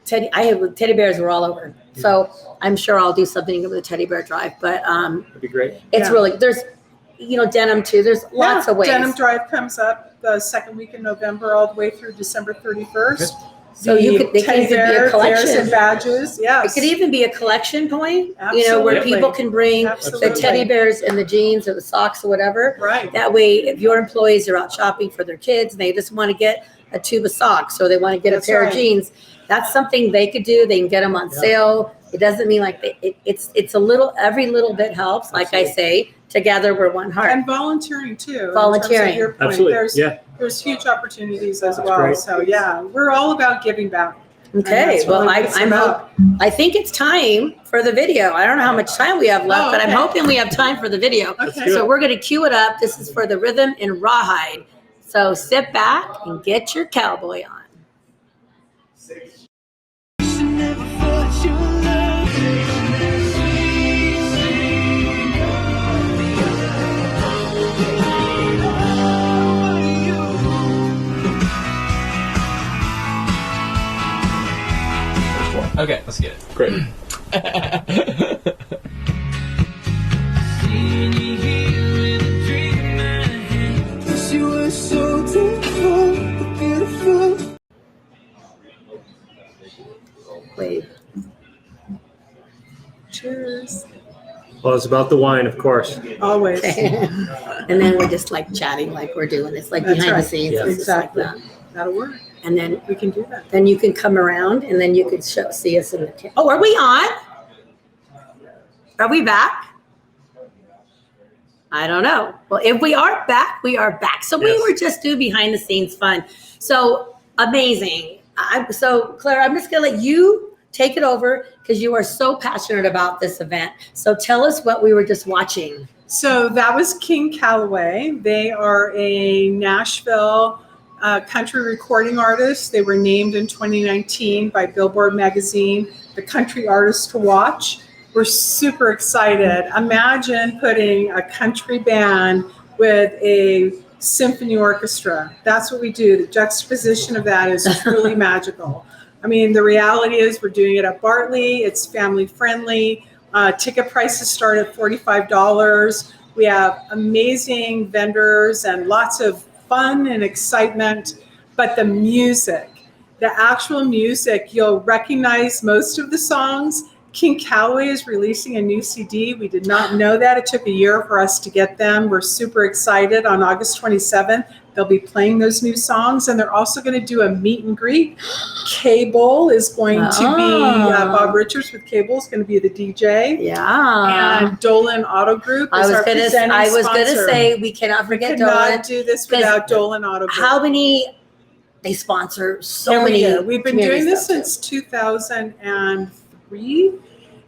[SPEAKER 3] Teddy bears were all over. So I'm sure I'll do something with the Teddy Bear Drive, but
[SPEAKER 4] that'd be great.
[SPEAKER 3] It's really, there's, denim too. There's lots of ways.
[SPEAKER 10] Denim Drive comes up the second week in November all the way through December 31st.
[SPEAKER 3] Okay. So they can even be a collection.
[SPEAKER 10] Bears and badges, yes.
[SPEAKER 3] It could even be a collection point, where people can bring the teddy bears and the jeans or the socks or whatever.
[SPEAKER 10] Right.
[SPEAKER 3] That way, if your employees are out shopping for their kids and they just want to get a tube of socks or they want to get a pair of jeans, that's something they could do. They can get them on sale. It doesn't mean like it's a little, every little bit helps. Like I say, together we're one heart.
[SPEAKER 10] And volunteering too.
[SPEAKER 3] Volunteering.
[SPEAKER 10] Your point.
[SPEAKER 4] Absolutely.
[SPEAKER 10] There's huge opportunities as well. Great. So we're all about giving back.
[SPEAKER 3] Okay. Well, I think it's time for the video. I don't know how much time we have left, but I'm hoping we have time for the video.
[SPEAKER 10] Okay.
[SPEAKER 3] So we're going to cue it up. This is for the rhythm in Rawhide. So sit back and get your cowboy on.
[SPEAKER 11] Okay, let's get it.
[SPEAKER 4] Great. Well, it's about the wine, of course.
[SPEAKER 10] Always.
[SPEAKER 3] And then we're just like chatting like we're doing this, like
[SPEAKER 10] That's
[SPEAKER 3] behind
[SPEAKER 10] right.
[SPEAKER 3] the scenes.
[SPEAKER 4] Yeah.
[SPEAKER 3] It's just like
[SPEAKER 10] Exactly.
[SPEAKER 3] that.
[SPEAKER 10] That'll work.
[SPEAKER 3] And then
[SPEAKER 10] We can do that.
[SPEAKER 3] you can come around and then you can see us in the Oh, are we on? Are we back? I don't know. Well, if we are back, we are back. So we
[SPEAKER 4] Yes.
[SPEAKER 3] were just doing behind the scenes fun. So amazing. So Clara, I'm just gonna let you take it over because you are so passionate about this event. So tell us what we were just watching.
[SPEAKER 10] So that was King Calloway. They are a Nashville country recording artist. They were named in 2019 by Billboard magazine, the country artist to watch. We're super excited. Imagine putting a country band with a symphony orchestra. That's what we do. The juxtaposition of that is truly magical. I mean, the reality is we're doing it at Bartley. It's family friendly. Ticket prices start at $45. We have amazing vendors and lots of fun and excitement. But the music, the actual music, you'll recognize most of the songs. King Calloway is releasing a new CD. We did not know that. It took a year for us to get them. We're super excited. On August 27th, they'll be playing those new songs, and they're also going to do a meet and greet. Cable is going to be, Bob Richards with Cable is going to be the DJ.
[SPEAKER 3] Yeah.
[SPEAKER 10] And Dolan Auto Group is our presenting
[SPEAKER 3] I was
[SPEAKER 10] sponsor.
[SPEAKER 3] gonna say we cannot forget
[SPEAKER 10] Could
[SPEAKER 3] Dolan.
[SPEAKER 10] not do this without Dolan Auto Group.
[SPEAKER 3] How many? They sponsor so
[SPEAKER 10] Every
[SPEAKER 3] many.
[SPEAKER 10] year. We've been
[SPEAKER 3] community
[SPEAKER 10] doing this
[SPEAKER 3] stuff.
[SPEAKER 10] since 2003.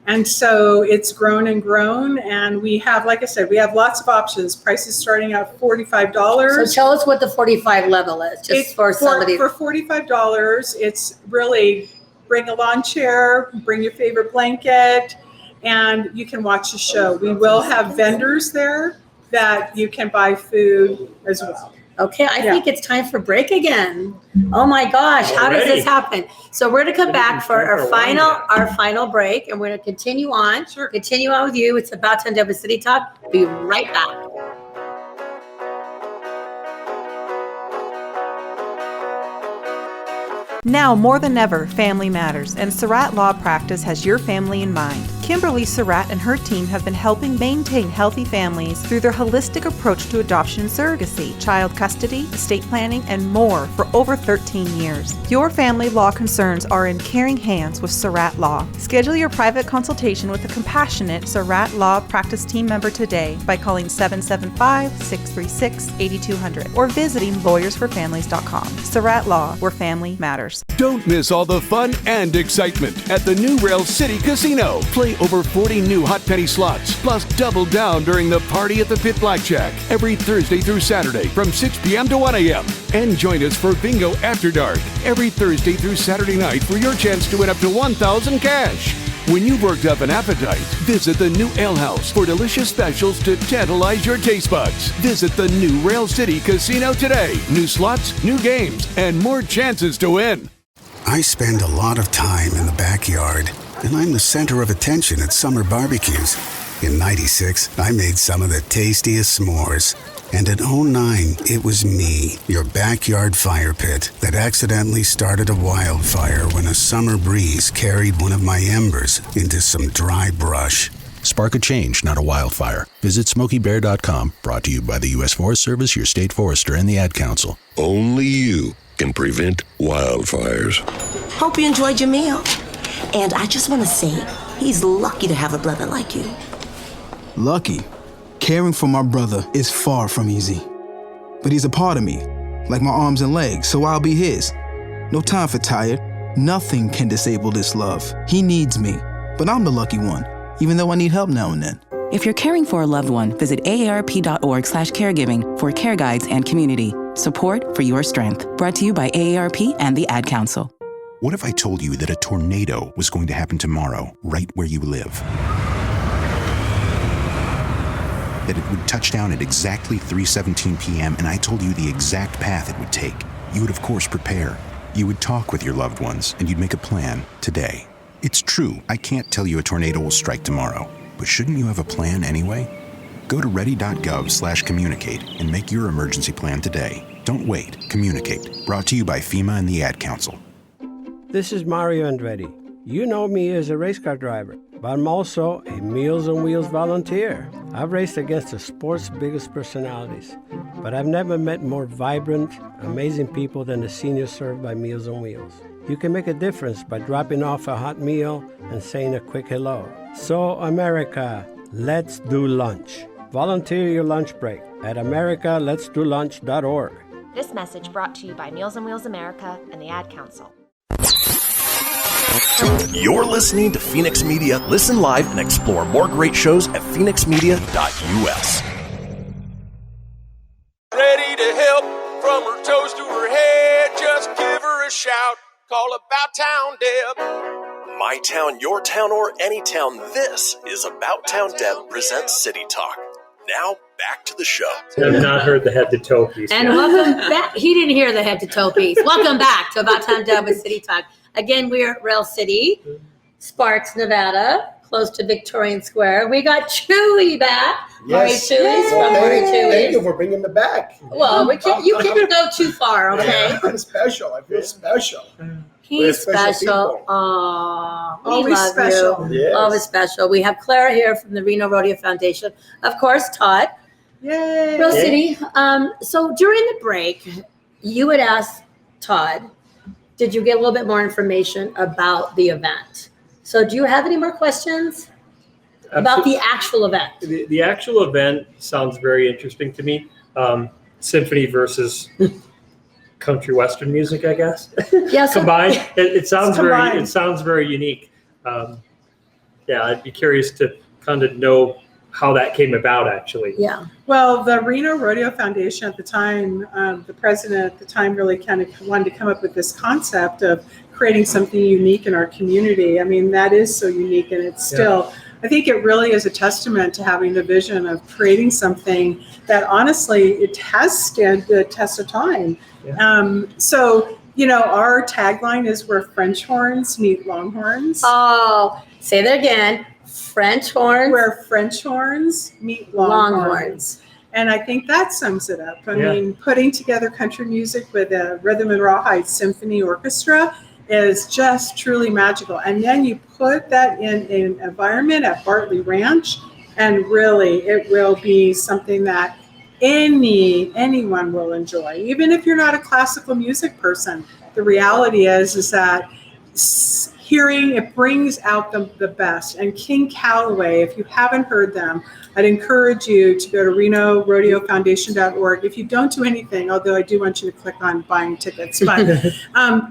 [SPEAKER 10] And so it's grown and grown. And we have, like I said, we have lots of options. Prices starting at $45.
[SPEAKER 3] So tell us what the 45 level is, just for somebody.
[SPEAKER 10] For $45, it's really bring a lawn chair, bring your favorite blanket, and you can watch the show. We will have vendors there that you can buy food as well.
[SPEAKER 3] Okay, I think it's time for break again. Oh my gosh, how does this happen? So we're gonna come back for our final break, and we're gonna continue on. Continue on with you. It's about to end up with City Talk. Be right back.
[SPEAKER 11] Now more than ever, family matters, and Surratt Law Practice has your family in mind. Kimberly Surratt and her team have been helping maintain healthy families through their holistic approach to adoption and surrogacy, child custody, estate planning, and more for over 13 years. Your family law concerns are in caring hands with Surratt Law. Schedule your private consultation with a compassionate Surratt Law Practice team member today by calling 775-636-8200 or visiting lawyersforfamilies.com. Surratt Law, where family matters.
[SPEAKER 12] Don't miss all the fun and excitement at the new Rail City Casino. Play over 40 new hot penny slots, plus double down during the Party at the Pit Blackjack every Thursday through Saturday from 6 p.m. to 1 a.m. And join us for Bingo After Dark every Thursday through Saturday night for your chance to win up to $1,000 cash. When you've worked up an appetite, visit the new Ale House for delicious specials to tantalize your taste buds. Visit the new Rail City Casino today. New slots, new games, and more chances to win.
[SPEAKER 13] I spend a lot of time in the backyard, and I'm the center of attention at summer barbecues. In '96, I made some of the tastiest s'mores. And in '09, it was me, your backyard fire pit, that accidentally started a wildfire when a summer breeze carried one of my embers into some dry brush.
[SPEAKER 14] Spark a change, not a wildfire. Visit SmokeyBear.com, brought to you by the U.S. Forest Service, your state forester, and the Ad Council.
[SPEAKER 15] Only you can prevent wildfires.
[SPEAKER 16] Hope you enjoyed your meal. And I just want to say, he's lucky to have a brother like you.
[SPEAKER 18] Lucky? Caring for my brother is far from easy. But he's a part of me, like my arms and legs, so I'll be his. No time for tired. Nothing can disable this love. He needs me, but I'm the lucky one, even though I need help now and then.
[SPEAKER 25] If you're caring for a loved one, visit aarp.org/caregiving for care guides and community. Support for your strength. Brought to you by AARP and the Ad Council.
[SPEAKER 29] What if I told you that a tornado was going to happen tomorrow, right where you live? That it would touch down at exactly 3:17 p.m. and I told you the exact path it would take. You would, of course, prepare. You would talk with your loved ones, and you'd make a plan today. It's true, I can't tell you a tornado will strike tomorrow, but shouldn't you have a plan anyway? Go to ready.gov/communicate and make your emergency plan today. Don't wait. Communicate. Brought to you by FEMA and the Ad Council.
[SPEAKER 30] This is Mario Andretti. You know me as a race car driver,
[SPEAKER 8] but I'm also a Meals on Wheels volunteer. I've raced against the sport's biggest personalities, but I've never met more vibrant, amazing people than the seniors served by Meals on Wheels. You can make a difference by dropping off a hot meal and saying a quick hello. So, America, let's do lunch. Volunteer your lunch break at americaletsdolunch.org.
[SPEAKER 9] This message brought to you by Meals on Wheels America and the Ad Council.
[SPEAKER 1] You're listening to Fenix Media. Listen live and explore more great shows at phoenixmedia.us.
[SPEAKER 2] Ready to help from her toes to her head. Just give her a shout. Call About Town Deb.
[SPEAKER 1] My town, your town, or any town. This is About Town Deb presents City Talk. Now, back to the show.
[SPEAKER 4] I've not heard the head to toe piece.
[SPEAKER 3] And
[SPEAKER 4] yet.
[SPEAKER 3] welcome back. He didn't hear the head to toe piece. Welcome back to About Town Deb with City Talk. Again, we are at Rail City, Sparks, Nevada, close to Victorian Square. We got Chuy back.
[SPEAKER 5] Yes.
[SPEAKER 3] Murray Chuy's from Murray Chuy's.
[SPEAKER 5] Thank you for bringing me back.
[SPEAKER 3] Well, you can't go too far, okay?
[SPEAKER 5] I'm special. I feel special.
[SPEAKER 3] He's special. Aww. We
[SPEAKER 10] Always
[SPEAKER 3] love
[SPEAKER 10] special.
[SPEAKER 3] you.
[SPEAKER 5] Yes.
[SPEAKER 3] Always special. We have Clara here from the Reno Rodeo Foundation. Of course, Todd.
[SPEAKER 10] Yay.
[SPEAKER 3] Rail City. So during the break, you had asked Todd, did you get a little bit more information about the event? So do you have any more questions about the actual event?
[SPEAKER 4] The actual event sounds very interesting to me. Symphony versus country western music, I guess.
[SPEAKER 3] Yeah, so,
[SPEAKER 4] combined. It sounds
[SPEAKER 10] combined.
[SPEAKER 4] It sounds very unique. I'd be curious to kind of know how that came about, actually.
[SPEAKER 3] Yeah.
[SPEAKER 10] Well, the Reno Rodeo Foundation at the time, the president at the time really kind of wanted to come up with this concept of creating something unique in our community. I mean, that is so unique, and it's still, I think it really is a testament to having the vision of creating something that honestly, it has stood the test of time. Yeah. So, you know, our tagline is where French horns meet longhorns.
[SPEAKER 3] Oh, say that again. French horns.
[SPEAKER 10] Where French horns meet longhorns. And I think that sums it up. I mean, putting together country music with a rhythm and rawhide symphony orchestra is just truly magical. And then you put that in an environment at Bartley Ranch, and really it will be something that anyone will enjoy. Even if you're not a classical music person, the reality is that hearing it brings out the best. And King Calloway, if you haven't heard them, I'd encourage you to go to RenoRodeoFoundation.org. If you don't do anything, although I do want you to click on buying tickets, but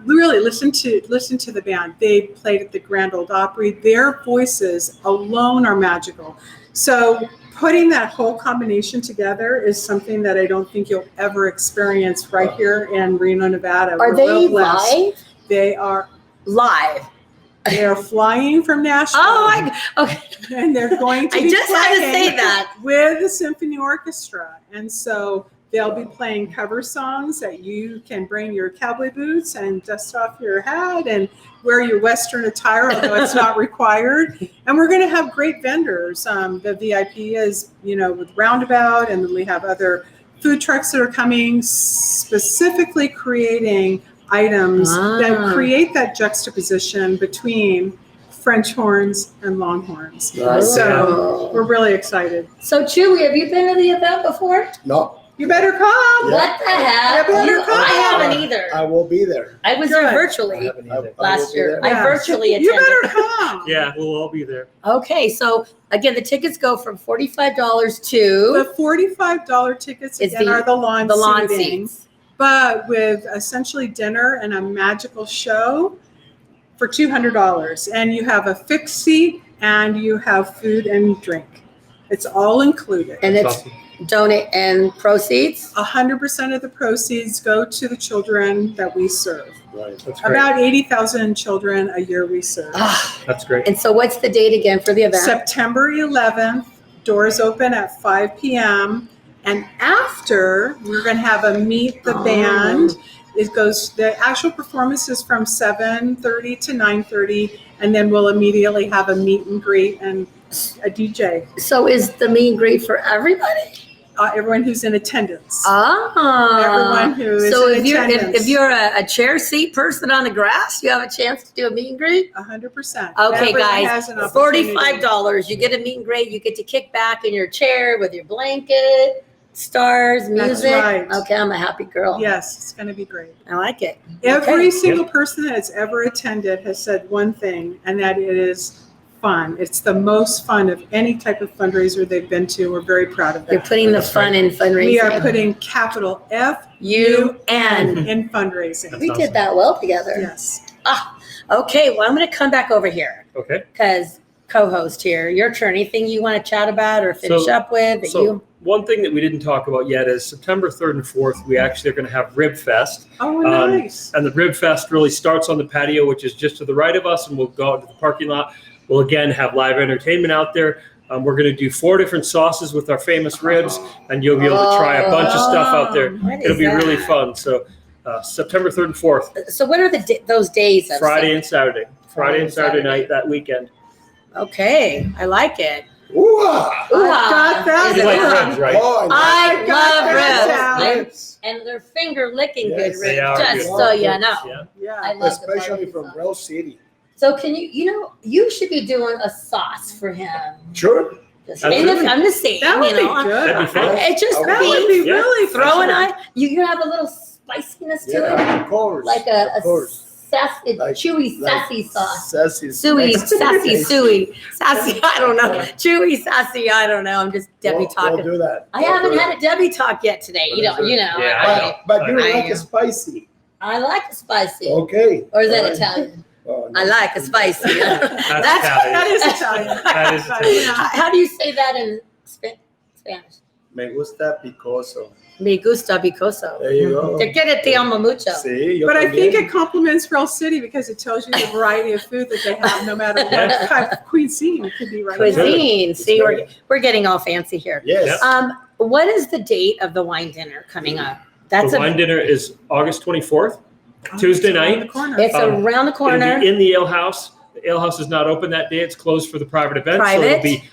[SPEAKER 10] really listen to the band. They played at the Grand Ole Opry. Their voices alone are magical. So putting that whole combination together is something that I don't think you'll ever experience right here in Reno, Nevada.
[SPEAKER 3] Are they live?
[SPEAKER 10] They are
[SPEAKER 3] live.
[SPEAKER 10] They are flying from Nashville.
[SPEAKER 3] Okay.
[SPEAKER 10] And they're going to be
[SPEAKER 3] had to say that.
[SPEAKER 10] With the symphony orchestra. And so they'll be playing cover songs that you can bring your cowboy boots and dust off your hat and wear your Western attire, although it's not required. And we're going to have great vendors. The VIP is, with Roundabout, and then we have other food trucks that are coming, specifically creating items that create that juxtaposition between French horns and longhorns. So we're really excited.
[SPEAKER 3] So Chuy, have you been to the event before?
[SPEAKER 5] No.
[SPEAKER 10] You better come.
[SPEAKER 3] What the heck? I haven't either.
[SPEAKER 5] I will be there.
[SPEAKER 3] I was there virtually last year. I virtually attended.
[SPEAKER 10] You better come.
[SPEAKER 4] Yeah, we'll all be there.
[SPEAKER 3] Okay, so again, the tickets go from $45 to
[SPEAKER 10] the $45 tickets again are the lawn
[SPEAKER 3] seats.
[SPEAKER 10] But with essentially dinner and a magical show for $200. And you have a fixed seat and you have food and drink. It's all included.
[SPEAKER 3] And it's awesome. Donate and proceeds?
[SPEAKER 10] 100% of the proceeds go to the children that we serve.
[SPEAKER 5] Right.
[SPEAKER 4] That's great.
[SPEAKER 10] About 80,000 children a year we serve.
[SPEAKER 4] That's great.
[SPEAKER 3] And so what's the date again for the event?
[SPEAKER 10] September 11th. Doors open at 5 p.m. And after, we're going to have a meet the band. The actual performance is from 7:30 to 9:30, and then we'll immediately have a meet and greet and a DJ.
[SPEAKER 3] So is the meet and greet for everybody?
[SPEAKER 10] everyone who's in attendance.
[SPEAKER 3] Everyone
[SPEAKER 10] who is
[SPEAKER 3] so
[SPEAKER 10] in
[SPEAKER 3] if you're a chair seat person on the grass, you have a chance to do a meet and greet.
[SPEAKER 10] 100%.
[SPEAKER 3] Okay,
[SPEAKER 10] Everyone
[SPEAKER 3] guys,
[SPEAKER 10] has an opportunity.
[SPEAKER 3] $45. You get a meet and greet. You get to kick back in your chair with your blanket, stars, music.
[SPEAKER 10] That's right.
[SPEAKER 3] Okay, I'm a happy girl.
[SPEAKER 10] Yes, it's going to be great.
[SPEAKER 3] I like it.
[SPEAKER 10] Every single person that has ever attended has said one thing, and that it is fun. It's the most fun of any type of fundraiser they've been to. We're very proud of that.
[SPEAKER 3] You're putting the fun in fundraising.
[SPEAKER 10] We are putting capital F-U-N in fundraising.
[SPEAKER 3] We did that well together.
[SPEAKER 10] Yes.
[SPEAKER 3] Okay, well, I'm going to come back over here.
[SPEAKER 4] Okay.
[SPEAKER 3] Because co-host here, your turn. Anything you want to chat about or finish up with?
[SPEAKER 4] One thing that we didn't talk about yet is September 3rd and 4th, we actually are going to have Rib Fest.
[SPEAKER 10] Oh, nice.
[SPEAKER 4] And the Rib Fest really starts on the patio, which is just to the right of us, and we'll go out to the parking lot. We'll again have live entertainment out there. We're going to do 4 different sauces with our famous ribs, and you'll be able to try a bunch of stuff out there. It'll be really fun. So September 3rd and 4th.
[SPEAKER 3] So what are those days?
[SPEAKER 4] Friday and Saturday. Friday and Saturday night that weekend.
[SPEAKER 3] Okay, I like it.
[SPEAKER 5] Ooh-ah.
[SPEAKER 10] Got that.
[SPEAKER 4] You like ribs, right?
[SPEAKER 3] I love ribs. And they're finger licking good
[SPEAKER 4] Yes,
[SPEAKER 3] ribs,
[SPEAKER 4] they are
[SPEAKER 3] just
[SPEAKER 4] beautiful.
[SPEAKER 3] so you know.
[SPEAKER 10] Yeah.
[SPEAKER 3] I love
[SPEAKER 5] Especially from Grille City.
[SPEAKER 3] So can you should be doing a sauce for him.
[SPEAKER 5] Sure.
[SPEAKER 3] I'm just saying,
[SPEAKER 10] That would be
[SPEAKER 3] I'm-
[SPEAKER 10] good.
[SPEAKER 4] That'd be fun.
[SPEAKER 3] It just
[SPEAKER 10] That would be really
[SPEAKER 3] throwing
[SPEAKER 10] fun.
[SPEAKER 3] on. You have a little spiciness to
[SPEAKER 5] Yeah,
[SPEAKER 3] it,
[SPEAKER 5] of course.
[SPEAKER 3] like
[SPEAKER 5] of
[SPEAKER 3] a
[SPEAKER 5] course.
[SPEAKER 3] chewy sassy sauce.
[SPEAKER 5] Sassy.
[SPEAKER 3] Suey, sassy, suey, sassy. I don't know. Chewy, sassy. I don't know. I'm just Debbie talking.
[SPEAKER 5] We'll do that.
[SPEAKER 3] I haven't had a Debbie talk yet today. You know.
[SPEAKER 4] Yeah,
[SPEAKER 5] But you
[SPEAKER 3] I
[SPEAKER 5] like
[SPEAKER 3] am.
[SPEAKER 5] it spicy.
[SPEAKER 3] I like it spicy.
[SPEAKER 5] Okay.
[SPEAKER 3] Or is that
[SPEAKER 5] All right.
[SPEAKER 3] Italian?
[SPEAKER 5] Oh, no.
[SPEAKER 3] I like it spicy.
[SPEAKER 4] That's
[SPEAKER 10] That is Italian.
[SPEAKER 4] That is Italian.
[SPEAKER 3] How do you say that in Spanish?
[SPEAKER 5] Me gusta picoso.
[SPEAKER 3] Me gusta picoso.
[SPEAKER 5] There you go.
[SPEAKER 3] Te quiere te amo mucho.
[SPEAKER 5] Sí, yo
[SPEAKER 10] But I think
[SPEAKER 5] también.
[SPEAKER 10] it complements Grille City because it tells you the variety of food that they have, no matter what type of cuisine it could be right there.
[SPEAKER 3] Cuisine. See, we're getting all fancy here.
[SPEAKER 5] Yes.
[SPEAKER 3] What is the date of the wine dinner coming up?
[SPEAKER 4] The wine dinner is August 24th, Tuesday night.
[SPEAKER 3] It's around the corner.
[SPEAKER 4] It'll be in the ale house. The ale house is not open that day. It's closed for the private event. So it'll be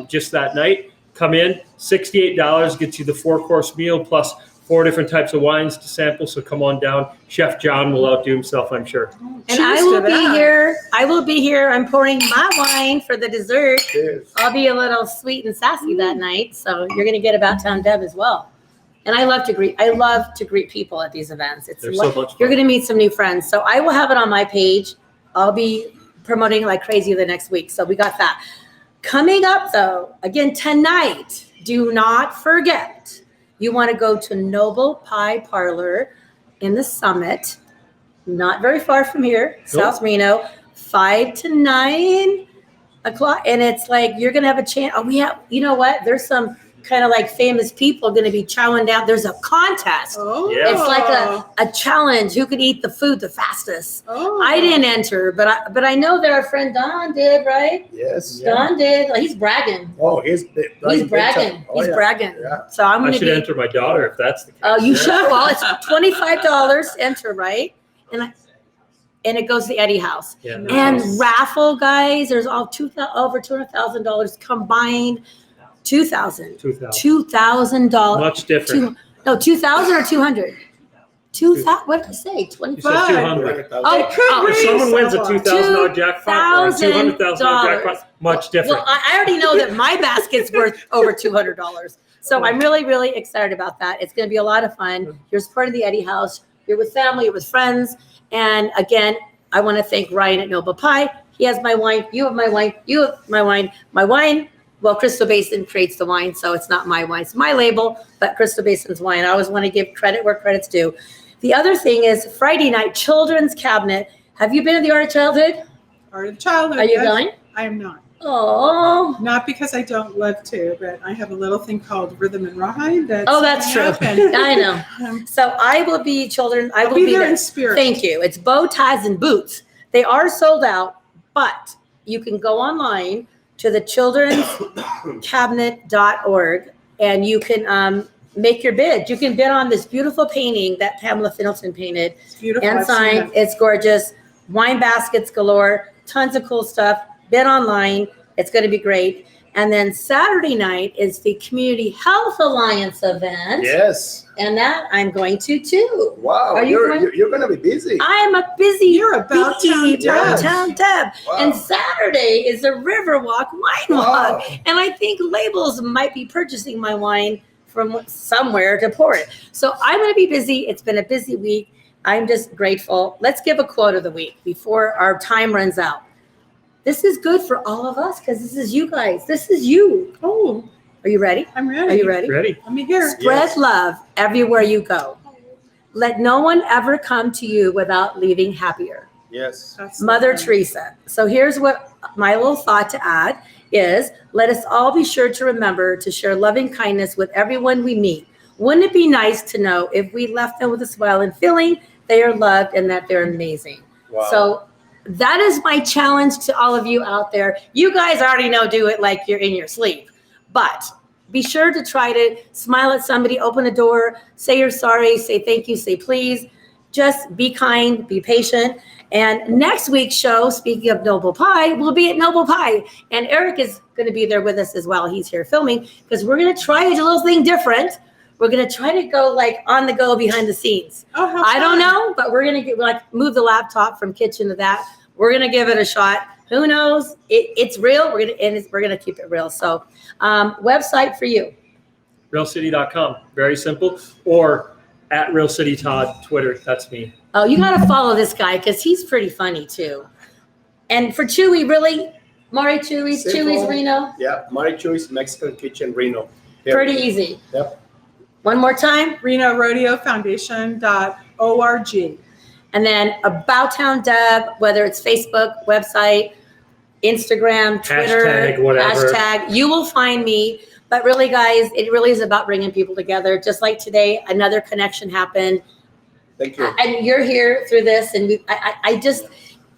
[SPEAKER 4] just that night. Come in, $68 gets you the 4-course meal plus 4 different types of wines to sample. So come on down. Chef John will outdo himself, I'm sure.
[SPEAKER 3] And I will be here. I will be here. I'm pouring my wine for the dessert.
[SPEAKER 5] Cheers.
[SPEAKER 3] I'll be a little sweet and sassy that night. So you're going to get About Town Deb as well. And I love to greet people at these events. It's
[SPEAKER 4] They're so much fun.
[SPEAKER 3] You're going to meet some new friends. So I will have it on my page. I'll be promoting like crazy the next week. So we got that. Coming up though, again tonight, do not forget, you want to go to Noble Pie Parlor in the Summit, not very far from here, South Reno, 5 to 9 o'clock. And it's like, you're going to have a chance. Oh, we have, you know what? There's some kind of like famous people going to be chowing down. There's a contest.
[SPEAKER 10] Oh.
[SPEAKER 4] Yeah.
[SPEAKER 3] It's like a challenge. Who could eat the food the fastest?
[SPEAKER 10] Oh.
[SPEAKER 3] I didn't enter, but I know that our friend Don did, right?
[SPEAKER 5] Yes.
[SPEAKER 3] Don did. He's bragging.
[SPEAKER 5] Oh, he's
[SPEAKER 3] bragging. He's bragging.
[SPEAKER 5] Yeah.
[SPEAKER 3] So I'm
[SPEAKER 4] I
[SPEAKER 3] going to
[SPEAKER 4] should
[SPEAKER 3] be.
[SPEAKER 4] enter my daughter if that's the case.
[SPEAKER 3] Oh, you should. Well, it's $25 enter, right? And it goes to the Eddie House.
[SPEAKER 4] Yeah.
[SPEAKER 3] And raffle, guys. There's over $200,000 combined. $2,000.
[SPEAKER 4] Much different.
[SPEAKER 3] 2,000 or 200. 2,000. What did I say?
[SPEAKER 4] You
[SPEAKER 3] 25.
[SPEAKER 4] said 200.
[SPEAKER 10] If
[SPEAKER 4] someone wins a $2,000 jackpot or a $200,000 jackpot, much different.
[SPEAKER 3] Well, I already know that my basket's worth over $200. So I'm really, really excited about that. It's going to be a lot of fun. You're part of the Eddie House. You're with family, you're with friends. And again, I want to thank Ryan at Noble Pie. He has my wine. You have my wine. You have my wine. My wine. Well, Crystal Basin creates the wine, so it's not my wine. It's my label, but Crystal Basin's wine. I always want to give credit where credit's due. The other thing is Friday night, Children's Cabinet. Have you been to the Art of Childhood?
[SPEAKER 10] Art of Childhood.
[SPEAKER 3] Are you
[SPEAKER 10] yes.
[SPEAKER 3] going?
[SPEAKER 10] I am not.
[SPEAKER 3] Oh.
[SPEAKER 10] Not because I don't love to, but I have a little thing called Rhythm and Rawhide.
[SPEAKER 3] That's true. I know. So I will be I will be there
[SPEAKER 10] in spirit.
[SPEAKER 3] Thank you. It's bow ties and boots. They are sold out, but you can go online to the childrenscabinet.org and you can make your bid. You can bid on this beautiful painting that Pamela Finnelton painted
[SPEAKER 10] beautiful.
[SPEAKER 3] and signed. It's gorgeous. Wine baskets galore, tons of cool stuff. Bid online. It's going to be great. And then Saturday night is the Community Health Alliance event.
[SPEAKER 5] Yes.
[SPEAKER 3] And that I'm going to too.
[SPEAKER 5] Wow, you're going to be busy.
[SPEAKER 3] I am a busy,
[SPEAKER 10] You're about
[SPEAKER 3] Town Deb.
[SPEAKER 5] Wow.
[SPEAKER 3] And Saturday is a Riverwalk wine walk. And I think Labels might be purchasing my wine from somewhere to pour it. So I'm going to be busy. It's been a busy week. I'm just grateful. Let's give a quote of the week before our time runs out. This is good for all of us because this is you guys. This is you.
[SPEAKER 10] Oh,
[SPEAKER 3] are you ready?
[SPEAKER 10] I'm ready.
[SPEAKER 3] Are you ready?
[SPEAKER 4] Ready.
[SPEAKER 10] Let me hear.
[SPEAKER 3] Spread love everywhere you go. Let no one ever come to you without leaving happier.
[SPEAKER 5] Yes.
[SPEAKER 10] That's
[SPEAKER 3] Mother
[SPEAKER 10] lovely.
[SPEAKER 3] Teresa. So here's what my little thought to add is, let us all be sure to remember to share loving kindness with everyone we meet. Wouldn't it be nice to know if we left them with a smile and feeling they are loved and that they're amazing?
[SPEAKER 5] Wow.
[SPEAKER 3] So that is my challenge to all of you out there. You guys already know, do it like you're in your sleep, but be sure to try to smile at somebody, open a door, say you're sorry, say thank you, say please. Just be kind, be patient. And next week's show, speaking of Noble Pie, we'll be at Noble Pie. And Eric is going to be there with us as well. He's here filming because we're going to try a little thing different. We're going to try to go like on the go behind the scenes.
[SPEAKER 10] Oh, how
[SPEAKER 3] I don't
[SPEAKER 10] fun.
[SPEAKER 3] know, but we're going to like move the laptop from kitchen to that. We're going to give it a shot. Who knows? It's real. We're going to keep it real. So website for you.
[SPEAKER 4] RealCity.com. Very simple. Or at Real City Todd, Twitter. That's me.
[SPEAKER 3] Oh, you got to follow this guy because he's pretty funny too. And for Chuy, really? Mari Chuy's Reno?
[SPEAKER 5] Yeah, Mari Chuy's Mexican Kitchen Reno. Here.
[SPEAKER 3] Pretty easy.
[SPEAKER 5] Yep.
[SPEAKER 3] One more time.
[SPEAKER 10] RenoRodeoFoundation.org.
[SPEAKER 3] And then About Town Deb, whether it's Facebook, website, Instagram, Twitter,
[SPEAKER 4] Hashtag, whatever.
[SPEAKER 3] hashtag, you will find me. But really, guys, it really is about bringing people together. Just like today, another connection happened.
[SPEAKER 5] Thank you.
[SPEAKER 3] And you're here through this. And I just,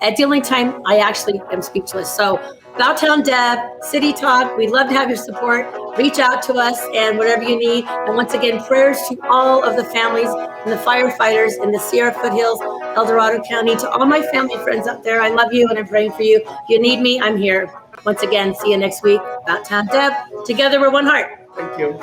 [SPEAKER 3] at the only time, I actually am speechless. So About Town Deb, City Talk, we'd love to have your support. Reach out to us and whatever you need. And once again, prayers to all of the families and the firefighters in the Sierra Foothills, El Dorado County, to all my family friends out there. I love you and I'm praying for you. If you need me, I'm here. Once again, see you next week. About Town Deb. Together we're one heart.
[SPEAKER 5] Thank you.